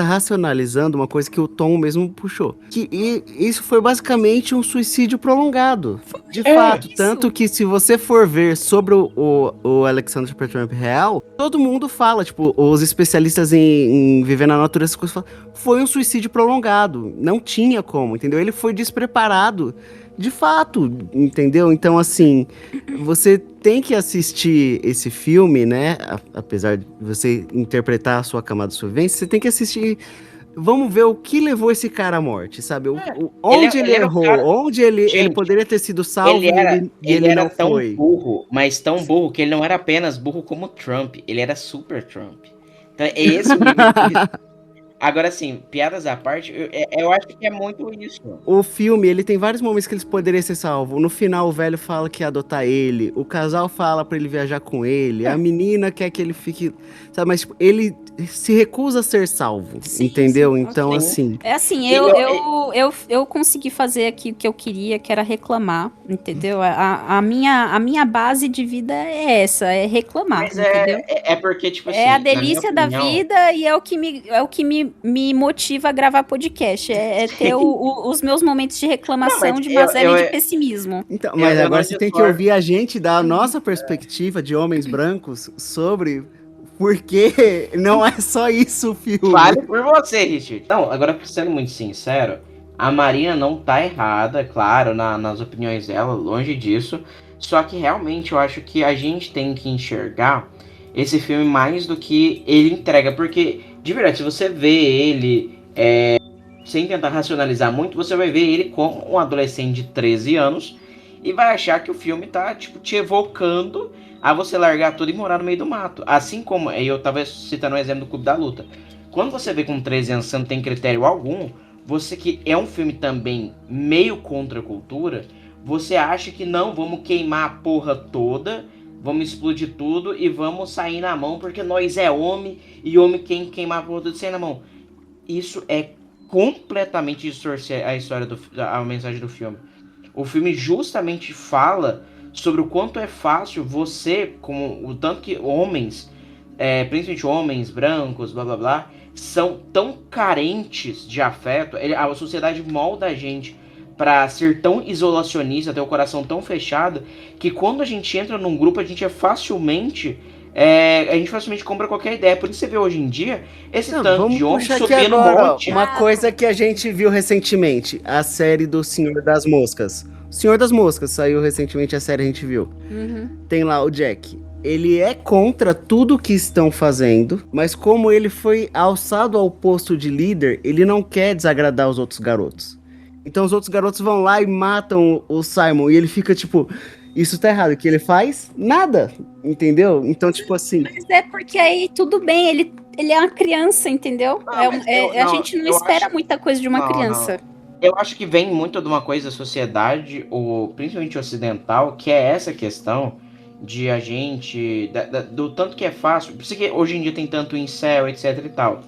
racionalizando uma coisa que o Tom mesmo puxou. Que isso foi basicamente um suicídio prolongado. De fato, tanto que se você for ver sobre o Alexander Supertramp real, todo mundo fala, tipo, os especialistas em viver na natureza, falam, foi um suicídio prolongado, não tinha como, entendeu? Ele foi despreparado, de fato, entendeu? Então, assim, você tem que assistir esse filme, né? Apesar de você interpretar a sua camada de sobrevivência, você tem que assistir. Vamos ver o que levou esse cara à morte, sabe? Onde ele errou, cara... onde ele Gente, poderia ter sido salvo ele e ele era não tão foi. burro, mas tão burro que ele não era apenas burro como Trump, ele era super Trump. Então é esse o nível de... Agora, assim, piadas à parte, eu acho que é muito isso. O filme, ele tem vários momentos que eles poderiam ser salvos. No final, o velho fala que ia adotar ele. O casal fala pra ele viajar com ele. A menina quer que ele fique... Sabe, mas tipo, ele se recusa a ser salvo, entendeu? Sim, então, assim... É assim, eu consegui fazer aqui o que eu queria, que era reclamar, entendeu? A minha base de vida é essa, é reclamar, Mas entendeu? é porque, tipo assim... É a delícia da opinião, vida e é o que me motiva a gravar podcast. É ter os meus momentos de reclamação, mas de mazela e de pessimismo. Então, mas eu agora não você tem que discordo. ouvir a gente dar a nossa perspectiva de homens brancos sobre porque não é só isso o filme. Fale por você, Richard. Não, agora sendo muito sincero, a Marina não tá errada, claro, nas opiniões dela, longe disso. Só que realmente eu acho que a gente tem que enxergar esse filme mais do que ele entrega. Porque, de verdade, se você vê ele sem tentar racionalizar muito, você vai ver ele como um adolescente de 13 anos e vai achar que o filme tá, tipo, te evocando a você largar tudo e morar no meio do mato. Assim como, eu tava citando um exemplo do Clube da Luta. Quando você vê com 13 anos você não tem critério algum, você que é um filme também meio contra a cultura, você acha que não, vamos queimar a porra toda, vamos explodir tudo e vamos sair na mão porque nós é homem e homem quem queimar a porra toda sair na mão. Isso é completamente distorcer a história, a mensagem do filme. O filme justamente fala sobre o quanto é fácil você, como o tanto que homens, principalmente homens brancos, blá blá blá, são tão carentes de afeto. A sociedade molda a gente para ser tão isolacionista, ter o coração tão fechado, que quando a gente entra num grupo, a gente facilmente compra qualquer ideia. Por isso você vê hoje em dia esse tanto de homens subindo um monte. Uma coisa que a gente viu recentemente, a série do Senhor das Moscas. Senhor das Moscas saiu recentemente, a série a gente viu. Tem lá o Jack. Ele é contra tudo que estão fazendo, mas como ele foi alçado ao posto de líder, ele não quer desagradar os outros garotos. Então os outros garotos vão lá e matam o Simon, e ele fica tipo... Isso tá errado. O que ele faz? Nada. Entendeu? Então, tipo assim... Mas é porque aí tudo bem, ele é uma criança, entendeu? A gente não espera muita coisa de uma criança. Não. Eu acho que vem muito de uma coisa da sociedade, principalmente ocidental, que é essa questão de a gente... do tanto que é fácil... Por isso que hoje em dia tem tanto incel, etc e tal.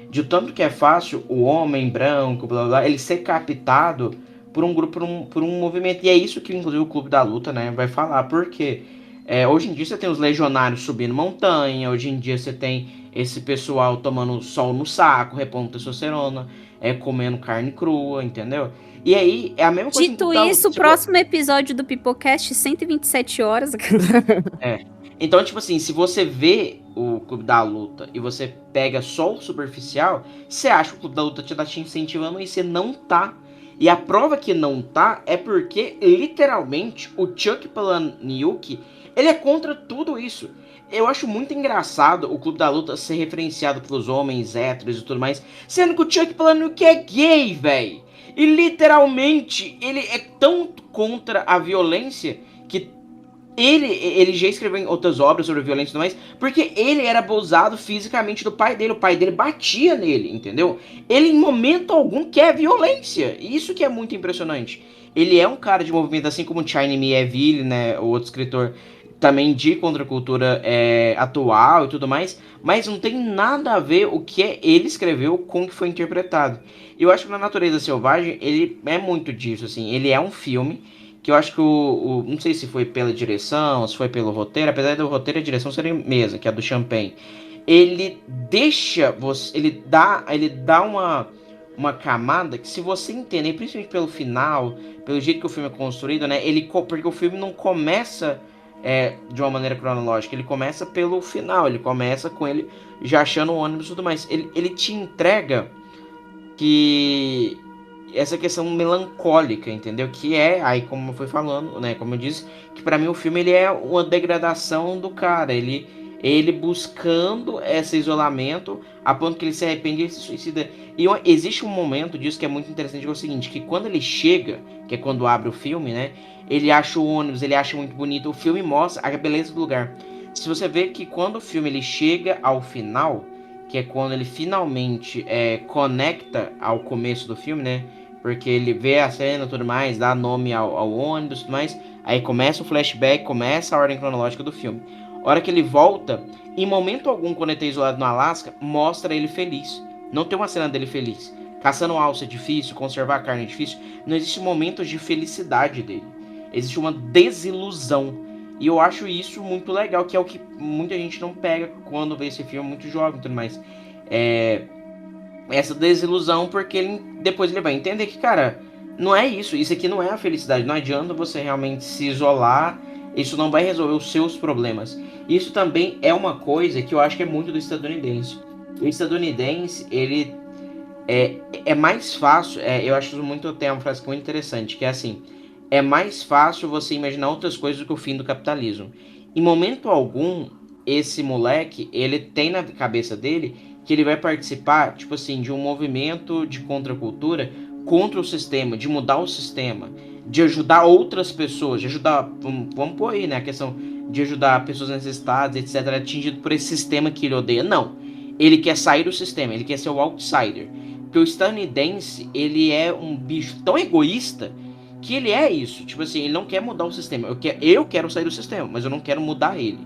De tanto que é fácil o homem branco, blá, blá, blá, ele ser captado por um grupo, por um movimento. E é isso que, inclusive, o Clube da Luta, né, vai falar. Porque hoje em dia você tem os legionários subindo montanha, hoje em dia você tem esse pessoal tomando sol no saco, repondo testosterona, comendo carne crua, entendeu? E aí, é a mesma coisa... Dito isso, o próximo episódio do Pipocast, 127 horas. Então, tipo assim, se você vê o Clube da Luta e você pega só o superficial, você acha que o Clube da Luta tá te incentivando e você não tá. E a prova que não tá é porque, literalmente, o Chuck Palahniuk, ele é contra tudo isso. Eu acho muito engraçado o Clube da Luta ser referenciado pelos homens héteros e tudo mais, sendo que o Chuck Palahniuk é gay, velho. E literalmente, ele é tão contra a violência que ele já escreveu em outras obras sobre violência e tudo mais, porque ele era abusado fisicamente do pai dele. O pai dele batia nele, entendeu? Ele em momento algum quer violência. Isso que é muito impressionante. Ele é um cara de movimento, assim como o China Miéville, né, o outro escritor também de contracultura atual e tudo mais, mas não tem nada a ver o que ele escreveu com o que foi interpretado. Eu acho que na Natureza Selvagem ele é muito disso, assim. Ele é um filme que eu acho que não sei se foi pela direção, se foi pelo roteiro, apesar do roteiro e a direção serem mesma, que é a do Champagne. Ele deixa você, ele dá uma camada que, se você entender, principalmente pelo final, pelo jeito que o filme é construído, né? Porque o filme não começa de uma maneira cronológica, ele começa pelo final, ele começa com ele já achando o ônibus e tudo mais. Ele te entrega que essa questão melancólica, entendeu? Que aí como eu fui falando, né? Como eu disse, que pra mim o filme ele é uma degradação do cara. Ele buscando esse isolamento a ponto que ele se arrepende e se suicida. E existe um momento disso que é muito interessante, que é o seguinte, que quando ele chega, que é quando abre o filme, né? Ele acha o ônibus, ele acha muito bonito. O filme mostra a beleza do lugar. Se você vê que quando o filme ele chega ao final, que é quando ele finalmente conecta ao começo do filme, né? Porque ele vê a cena e tudo mais, dá nome ao ônibus e tudo mais. Aí começa o flashback, começa a ordem cronológica do filme. A hora que ele volta, em momento algum, quando ele está isolado no Alasca, mostra ele feliz. Não tem uma cena dele feliz. Caçando alça é difícil, conservar a carne é difícil. Não existe momentos de felicidade dele. Existe uma desilusão. E eu acho isso muito legal, que é o que muita gente não pega quando vê esse filme, muito jovem e tudo mais. Essa desilusão, porque depois ele vai entender que, cara, não é isso. Isso aqui não é a felicidade. Não adianta você realmente se isolar. Isso não vai resolver os seus problemas. Isso também é uma coisa que eu acho que é muito do estadunidense. O estadunidense, ele é mais fácil. Eu acho muito, tem uma frase muito interessante, que é assim: é mais fácil você imaginar outras coisas do que o fim do capitalismo. Em momento algum, esse moleque, ele tem na cabeça dele que ele vai participar, tipo assim, de um movimento de contracultura contra o sistema, de mudar o sistema, de ajudar outras pessoas, de ajudar, vamos pôr aí, né, a questão de ajudar pessoas necessitadas, etc., atingido por esse sistema que ele odeia. Não, ele quer sair do sistema, ele quer ser o outsider. Porque o estadunidense, ele é um bicho tão egoísta que ele é isso, tipo assim, ele não quer mudar o sistema. Eu quero sair do sistema, mas eu não quero mudar ele.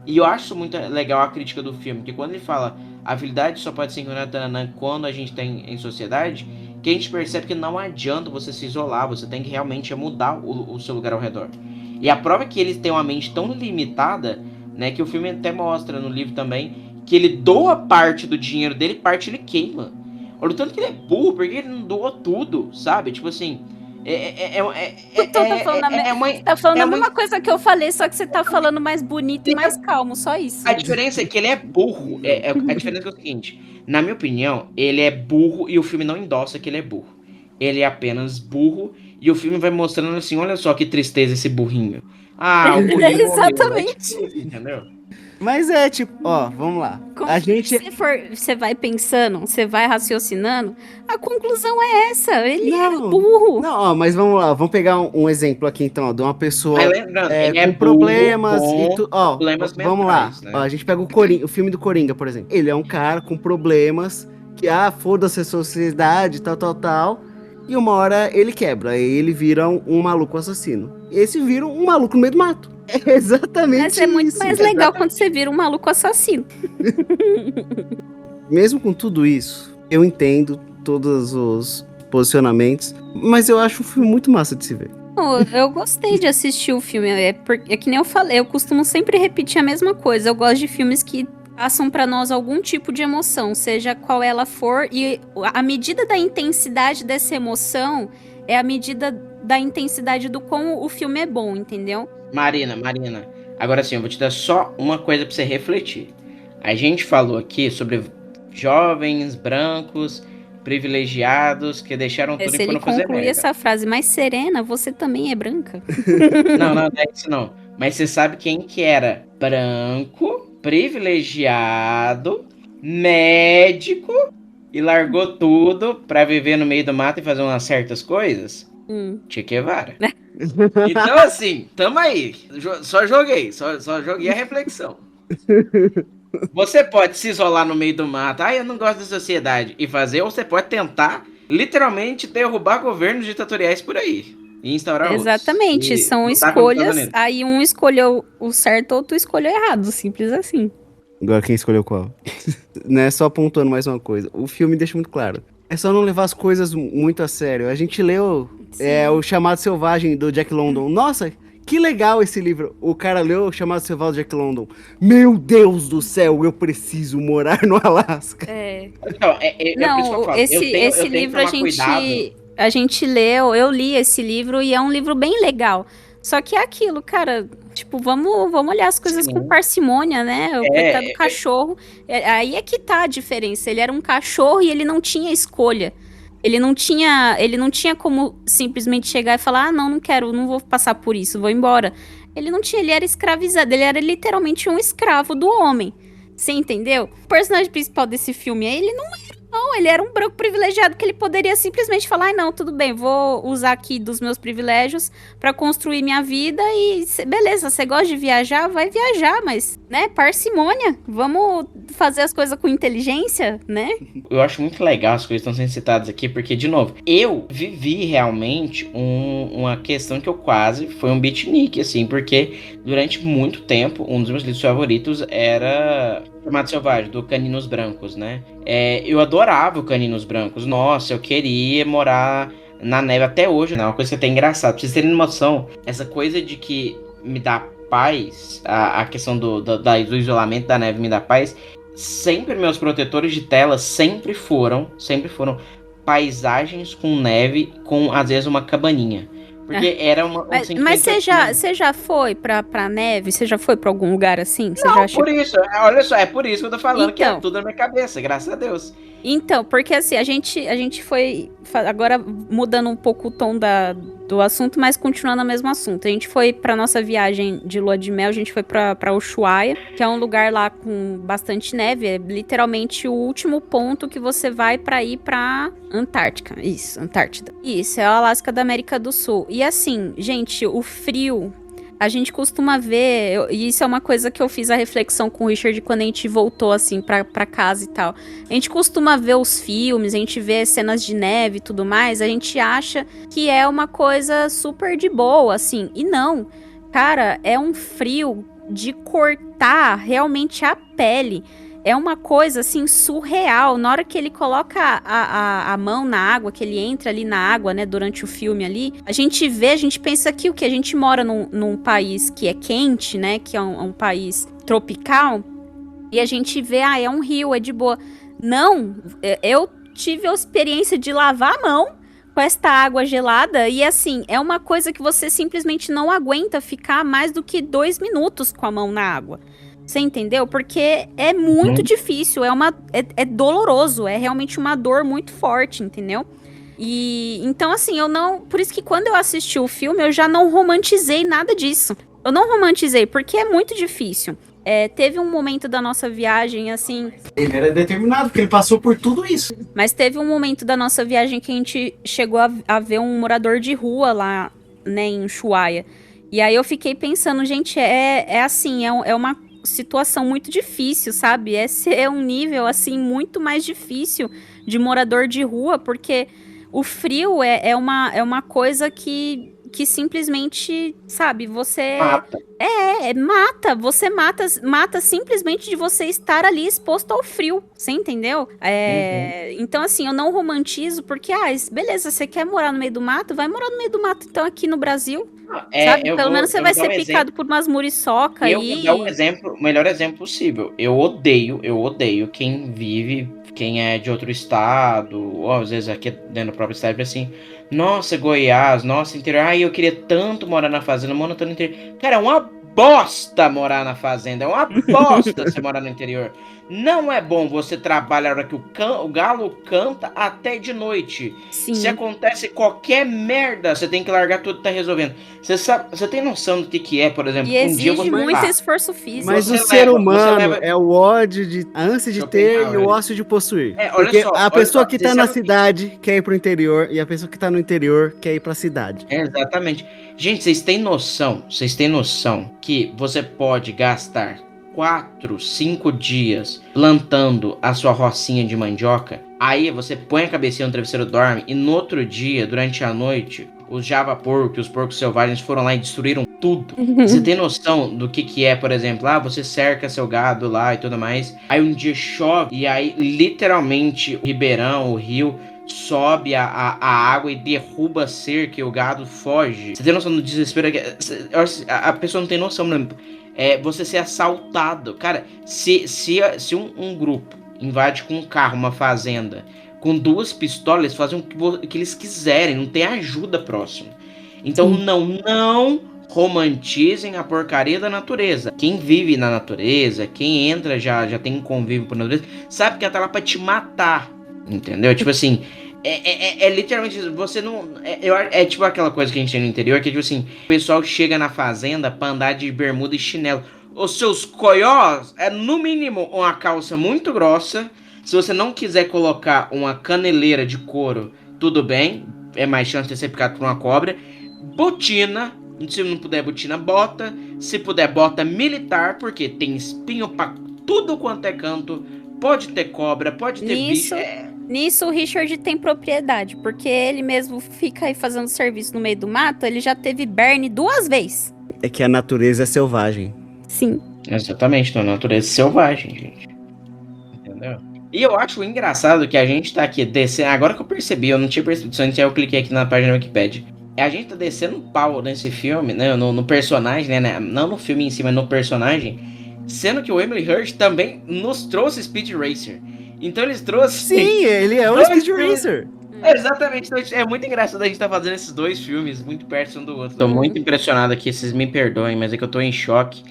E eu acho muito legal a crítica do filme, que quando ele fala a habilidade só pode ser encontrada quando a gente tem em sociedade, que a gente percebe que não adianta você se isolar, você tem que realmente mudar o seu lugar ao redor. E a prova é que ele tem uma mente tão limitada, né, que o filme até mostra no livro também, que ele doa parte do dinheiro dele, parte ele queima. Olha o tanto que ele é burro, porque ele não doou tudo, sabe? Tipo assim... Você tá falando a mesma coisa que eu falei, só que você tá falando mais bonito e mais calmo, só isso. A diferença é que ele é burro. A diferença é o seguinte: na minha opinião, ele é burro e o filme não endossa que ele é burro. Ele é apenas burro e o filme vai mostrando assim: olha só que tristeza esse burrinho. Ah, o burrinho exatamente. Morreu, entendeu? Mas tipo, vamos lá. Você vai pensando, você vai raciocinando, a conclusão é essa, ele é burro. Não, mas vamos lá, vamos pegar um exemplo aqui então, de uma pessoa com burro, problemas com e problemas vamos mentais, lá. né? A gente pega o filme do Coringa, por exemplo. Ele é um cara com problemas, que foda-se a sociedade, tal. E uma hora ele quebra, aí ele vira um maluco assassino. Esse vira um maluco no meio do mato. É exatamente isso. Mas é muito mais legal quando você vira um maluco assassino. Mesmo com tudo isso, eu entendo todos os posicionamentos, mas eu acho o filme muito massa de se ver. Eu gostei de assistir o filme, é que nem eu falei, eu costumo sempre repetir a mesma coisa. Eu gosto de filmes que passam pra nós algum tipo de emoção, seja qual ela for, e a medida da intensidade dessa emoção é a medida da intensidade do como o filme é bom, entendeu? Marina, agora sim, eu vou te dar só uma coisa pra você refletir. A gente falou aqui sobre jovens, brancos, privilegiados, que deixaram tudo e foram fazer merda. Se ele concluir essa frase mais serena, você também é branca? Não é isso não. Mas você sabe quem que era branco, privilegiado, médico e largou tudo pra viver no meio do mato e fazer umas certas coisas? Che Guevara. Então assim, tamo aí. Só joguei a reflexão. Você pode se isolar no meio do mato, eu não gosto da sociedade, e fazer, ou você pode tentar literalmente derrubar governos ditatoriais por aí e instaurar exatamente, outros. São escolhas, aí um escolheu o certo, outro escolheu errado, simples assim. Agora quem escolheu qual? Né, só apontando mais uma coisa, o filme deixa muito claro, é só não levar as coisas muito a sério. A gente leu o Chamado Selvagem do Jack London, nossa, que legal esse livro. O cara leu, chamado Selvagem Jack London. Meu Deus do céu, eu preciso morar no Alasca. Então, por isso que eu Não, falo, esse eu tenho que livro tomar cuidado. a gente leu, eu li esse livro e é um livro bem legal. Só que é aquilo, cara, tipo, vamos olhar as coisas com parcimônia, né? O coitado do cachorro. Aí é que tá a diferença. Ele era um cachorro e ele não tinha escolha. Ele não tinha como simplesmente chegar e falar, ah, não quero, não vou passar por isso, vou embora. Ele era escravizado, ele era literalmente um escravo do homem. Você entendeu? O personagem principal desse filme, ele não era, não, ele era um branco privilegiado que ele poderia simplesmente falar, ai não, tudo bem, vou usar aqui dos meus privilégios pra construir minha vida e beleza, você gosta de viajar, vai viajar, mas, né, parcimônia, vamos fazer as coisas com inteligência, né? Eu acho muito legal as coisas que estão sendo citadas aqui, porque, de novo, eu vivi realmente uma questão que eu quase foi um beatnik, assim, porque durante muito tempo, um dos meus livros favoritos era Chamado Selvagem, do Caninos Brancos, né? Eu adorava o Caninos Brancos. Nossa, eu queria morar na neve até hoje, né? Uma coisa que é até engraçada. Pra vocês terem noção, essa coisa de que me dá paz, a questão do isolamento da neve me dá paz, sempre meus protetores de tela sempre foram paisagens com neve, com às vezes uma cabaninha. Porque era uma... Mas você já foi pra neve? Você já foi pra algum lugar assim? Não, por isso. Olha só, é por isso que eu tô falando que é tudo na minha cabeça, graças a Deus. Então, porque assim, a gente foi... Agora mudando um pouco o tom do assunto, mas continuando no mesmo assunto. A gente foi pra nossa viagem de lua de mel, a gente foi pra Ushuaia, que é um lugar lá com bastante neve. É literalmente o último ponto que você vai pra ir pra Antártica. Isso, Antártida. Isso, é o Alasca da América do Sul. E assim, gente, o frio... A gente costuma ver, e isso é uma coisa que eu fiz a reflexão com o Richard quando a gente voltou, assim, pra casa e tal. A gente costuma ver os filmes, a gente vê cenas de neve e tudo mais, a gente acha que é uma coisa super de boa, assim. E não, cara, é um frio de cortar realmente a pele. É uma coisa, assim, surreal. Na hora que ele coloca a mão na água, que ele entra ali na água, né, durante o filme ali, a gente pensa que o que? A gente mora num país que é quente, né, que é um país tropical, e a gente vê, é um rio, é de boa. Não, eu tive a experiência de lavar a mão com esta água gelada, e assim, é uma coisa que você simplesmente não aguenta ficar mais do que 2 minutos com a mão na água. Você entendeu? Porque é muito difícil, é doloroso, é realmente uma dor muito forte, entendeu? E então, assim, por isso que quando eu assisti o filme, eu já não romantizei nada disso. Eu não romantizei, porque é muito difícil. Teve um momento da nossa viagem, assim... Ele era determinado, porque ele passou por tudo isso. Mas teve um momento da nossa viagem que a gente chegou a ver um morador de rua lá, né, em Ushuaia. E aí eu fiquei pensando, gente, assim, é uma situação muito difícil, sabe? Esse é um nível, assim, muito mais difícil de morador de rua, porque o frio é uma coisa que simplesmente, sabe, você... Mata. Mata. Você mata simplesmente de você estar ali exposto ao frio, você entendeu? Então, assim, eu não romantizo, porque, beleza, você quer morar no meio do mato? Vai morar no meio do mato, então, aqui no Brasil. Sabe? Pelo menos você vai ser picado por umas muriçoca aí. Eu vou dar o melhor exemplo possível. Eu odeio quem é de outro estado, ou às vezes aqui dentro do próprio estado, assim, nossa, Goiás, nossa, interior, eu queria tanto morar na fazenda, mano, eu tô no interior. Cara, é uma bosta morar na fazenda, é uma bosta você morar no interior. Não é bom você trabalhar a hora que o galo canta até de noite. Sim. Se acontece qualquer merda, você tem que largar tudo e tá resolvendo. Você tem noção do que é, por exemplo, e exige muito esforço físico. Mas o ser humano é o ódio, a ânsia de ter e o ócio de possuir. Porque a pessoa que tá na cidade quer ir pro interior e a pessoa que tá no interior quer ir pra cidade. Exatamente. Gente, vocês têm noção que você pode gastar 4, 5 dias plantando a sua rocinha de mandioca, aí você põe a cabecinha no travesseiro, dorme, e no outro dia, durante a noite, os javaporcos e os porcos selvagens foram lá e destruíram tudo. Você tem noção do que é, por exemplo, você cerca seu gado lá e tudo mais, aí um dia chove, e aí literalmente o ribeirão, o rio, sobe a água e derruba a cerca e o gado foge. Você tem noção do desespero? A pessoa não tem noção, né? Você ser assaltado. Cara, se um grupo invade com um carro, uma fazenda, com 2 pistolas, eles fazem o que eles quiserem, não tem ajuda próxima. Então não romantizem a porcaria da natureza. Quem vive na natureza, quem entra já tem um convívio com a natureza, sabe que ela tá lá pra te matar. Entendeu? Tipo assim, literalmente, você não... É tipo aquela coisa que a gente tem no interior, que é tipo assim, o pessoal chega na fazenda pra andar de bermuda e chinelo. Os seus coiós no mínimo uma calça muito grossa. Se você não quiser colocar uma caneleira de couro, tudo bem, é mais chance de ser picado por uma cobra. Botina, se não puder botina, bota. Se puder, bota militar, porque tem espinho pra tudo quanto é canto. Pode ter cobra, pode ter bicho. Nisso o Richard tem propriedade, porque ele mesmo fica aí fazendo serviço no meio do mato, ele já teve berne 2 vezes. É que a natureza é selvagem. Sim. Exatamente, então a natureza é selvagem, gente. Entendeu? E eu acho engraçado que a gente tá aqui descendo. Agora que eu percebi, eu não tinha percebido isso antes, eu cliquei aqui na página da Wikipedia. A gente tá descendo um pau nesse filme, né? No personagem, né? Não no filme em si, mas no personagem. Sendo que o Emily Hirsch também nos trouxe Speed Racer. Então eles trouxeram. Sim, ele é um Speed Racer. Exatamente, então é muito engraçado a gente tá fazendo esses 2 filmes muito perto um do outro. Tô muito impressionado aqui, vocês me perdoem, mas é que eu tô em choque.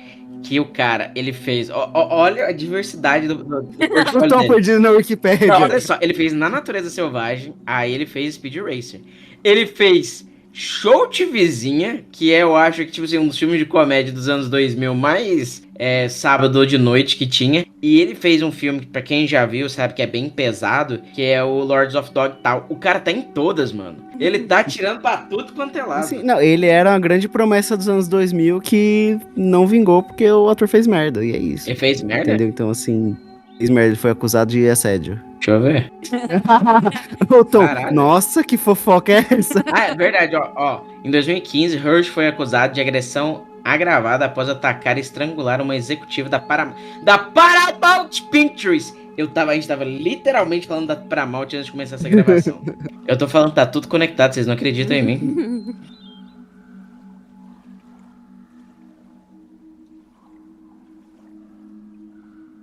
Que o cara, ele fez... olha a diversidade do Eu tô perdido na Wikipédia. Não, olha só, ele fez Na Natureza Selvagem, aí ele fez Speed Racer. Ele fez Show de Vizinha, que eu acho que, tipo assim, um dos filmes de comédia dos anos 2000 mais sábado de noite que tinha. E ele fez um filme que, pra quem já viu, sabe que é bem pesado, que é o Lords of Dogtown. O cara tá em todas, mano. Ele tá tirando pra tudo quanto é lado. Assim, não, ele era uma grande promessa dos anos 2000 que não vingou porque o ator fez merda, e é isso. Ele fez merda? Entendeu? Então, assim, fez merda, ele foi acusado de assédio. Deixa eu ver. Ô, Tom, Caralho. Nossa, que fofoca é essa? É verdade, ó. Em 2015, Hirsch foi acusado de agressão agravada após atacar e estrangular uma executiva da Paramount Pictures. A gente tava literalmente falando da Paramount antes de começar essa gravação. Eu tô falando, tá tudo conectado, vocês não acreditam em mim?